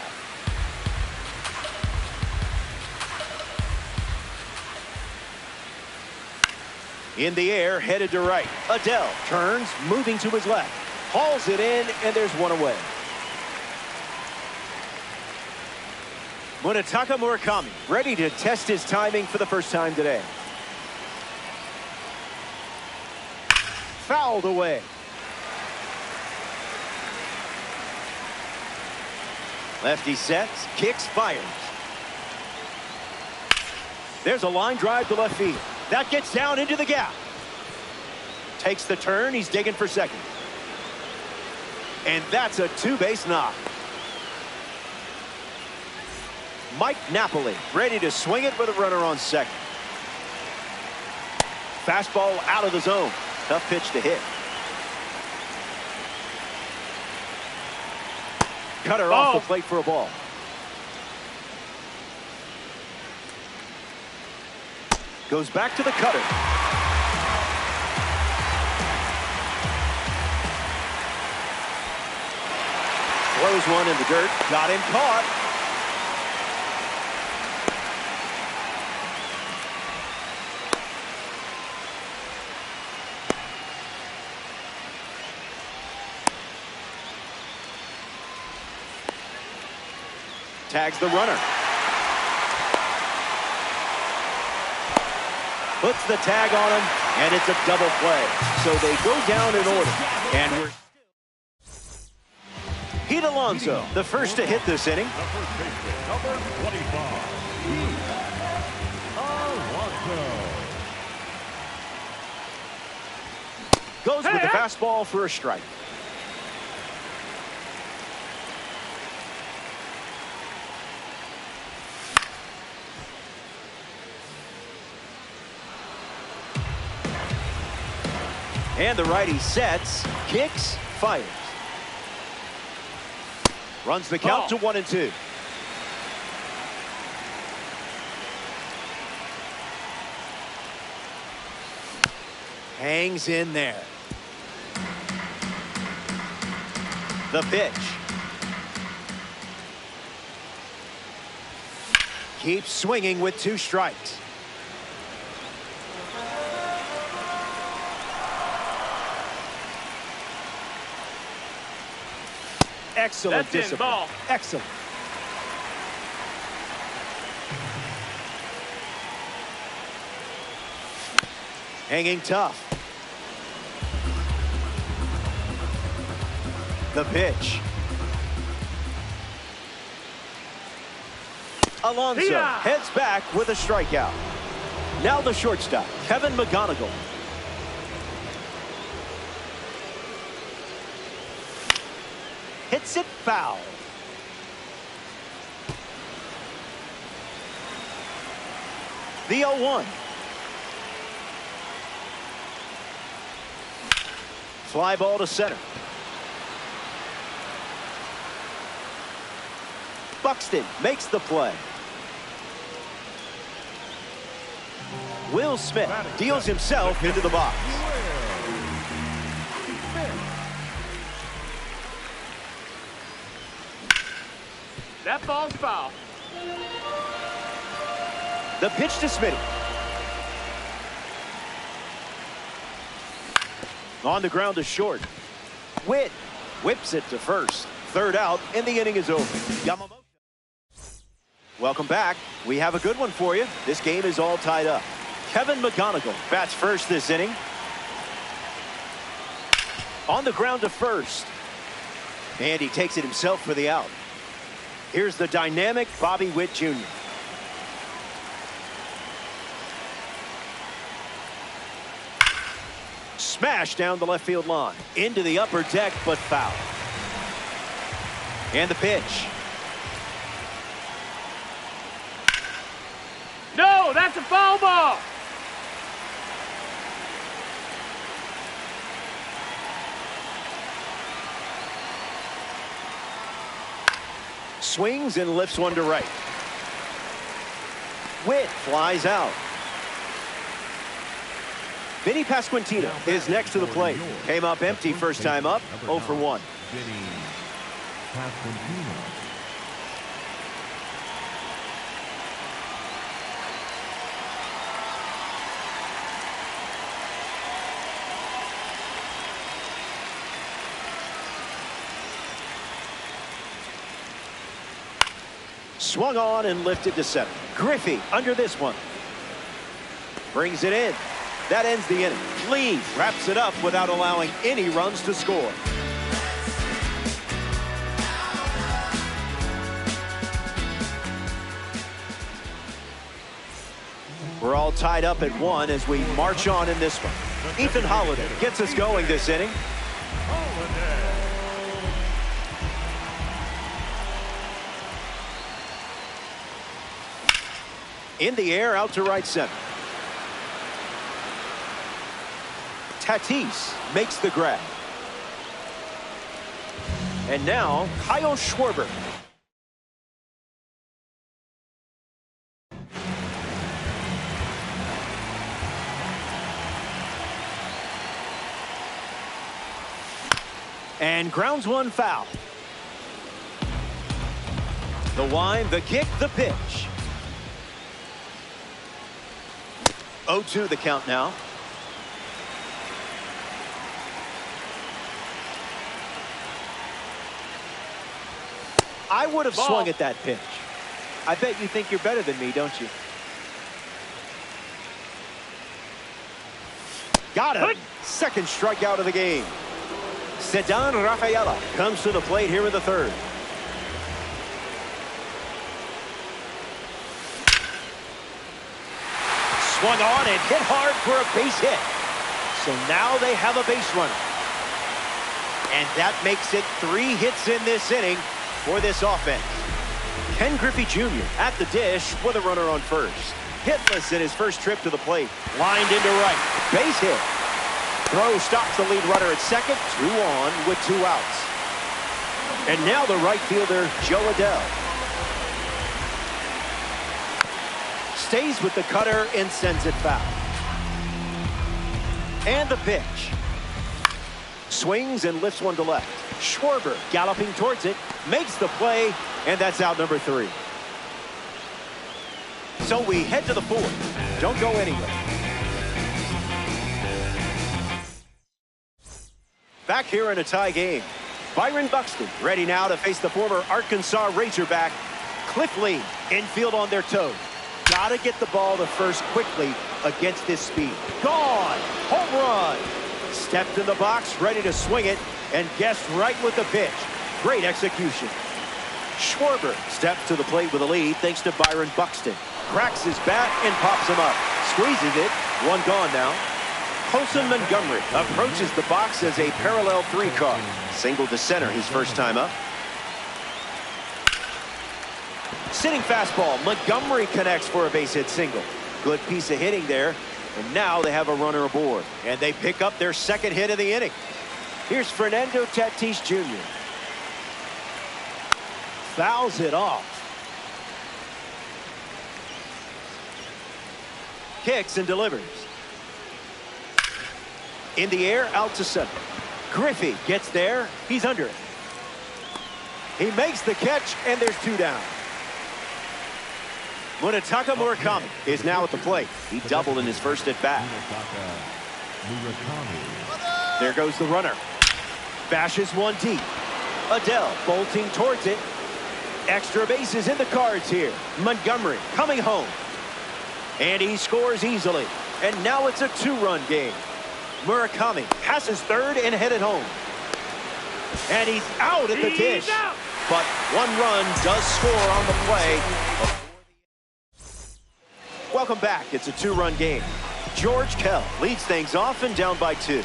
In the air, headed to right. Adell turns, moving to his left. Hauls it in, and there's 1 away. Munetaka Murakami ready to test his timing for the first time today. Fouled away. Lefty sets, kicks, fires. There's a line drive to left field. That gets down into the gap. Takes the turn, he's digging for second. And that's a 2-base knock. Mike Napoli ready to swing it with a runner on second. Fastball out of the zone. Tough pitch to hit. Cutter off the plate for a ball. Goes back to the cutter. Throws one in the dirt. Got him caught. Tags the runner. Puts the tag on him, and it's a double play. So they go down in order. And Pete Alonso, the first to hit this inning. The first baseman, number 25, Pete Alonso. Goes with the fastball for a strike. And the righty sets, kicks, fires. Runs the count to 1-2. Hangs in there. The pitch. Keeps swinging with 2 strikes. Excellent discipline. Ball. Excellent. Hanging tough. The pitch. Alonso heads back with a strikeout. Now the shortstop, Kevin McGonigal. Hits it foul. The 0-1. Fly ball to center. Buxton makes the play. Will Smith deals himself into the box. That ball's foul. The pitch to Smitty. On the ground to short. Witt whips it to first. Third out, and the inning is over. Yamamoto. Welcome back. We have a good one for you. This game is all tied up. Kevin McGonigal bats first this inning. On the ground to first. And he takes it himself for the out. Here's the dynamic Bobby Witt Jr. Smash down the left field line. Into the upper deck, but foul. And the pitch. No, that's a foul ball. Swings and lifts one to right. Witt flies out. Vinny Pasquantino is next to the plate. Came up empty first time up, 0 for 1. Vinny Pasquantino. Swung on and lifted to center. Griffey under this one. Brings it in. That ends the inning. Lee wraps it up without allowing any runs to score. We're all tied up at 1 as we march on in this one. Ethan Holliday gets us going this inning. In the air, out to right center. Tatis makes the grab. And now, Kyle Schwarber. And grounds one foul. The wind, the kick, the pitch. 0-2 the count now. I would have swung at that pitch. I bet you think you're better than me, don't you? Got him. Second strikeout of the game. Ceddanne Rafaela comes to the plate here in the third. Swung on and hit hard for a base hit. So now they have a base runner. And that makes it 3 hits in this inning for this offense. Ken Griffey Jr. at the dish with a runner on first. Hitless in his first trip to the plate. Lined into right. Base hit. Throw stops the lead runner at second. 2 on with 2 outs. And now the right fielder, Joe Adell. Stays with the cutter and sends it foul. And the pitch. Swings and lifts one to left. Schwarber galloping towards it. Makes the play. And that's out number 3. So we head to the 4th. Don't go anywhere. Back here in a tie game. Byron Buxton ready now to face the former Arkansas Razorback. Cliff Lee infield on their toes. Gotta get the ball to first quickly against this speed. Gone! Home run! Stepped in the box, ready to swing it, and guessed right with the pitch. Great execution. Schwarber steps to the plate with a lead thanks to Byron Buxton. Cracks his bat and pops him up. Squeezes it. 1 gone now. Colson Montgomery approaches the box as a parallel 3 card. Single to center his first time up. Sitting fastball. Montgomery connects for a base hit single. Good piece of hitting there. And now they have a runner aboard. And they pick up their 2nd hit of the inning. Here's Fernando Tatis Jr. Fouls it off. Kicks and delivers. In the air, out to center. Griffey gets there. He's under it. He makes the catch, and there's 2 down. Munetaka Murakami is now at the plate. He doubled in his first at bat. There goes the runner. Bashes one deep. Adell bolting towards it. Extra bases in the cards here. Montgomery coming home. And he scores easily. And now it's a 2-run game. Murakami passes third and headed home. And he's out at the dish. But 1 run does score on the play. Welcome back. It's a 2-run game. George Kell leads things off and down by 2.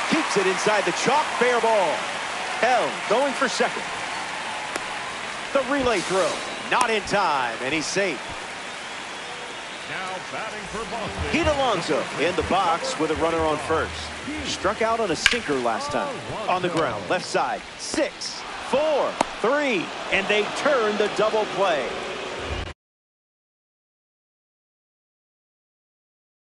Keeps it inside the chalk. Fair ball. Kell going for second. The relay throw. Not in time, and he's safe. Now batting for Boston. Pete Alonso in the box with a runner on first. Struck out on a sinker last time. On the ground, left side. 6, 4, 3, and they turn the double play.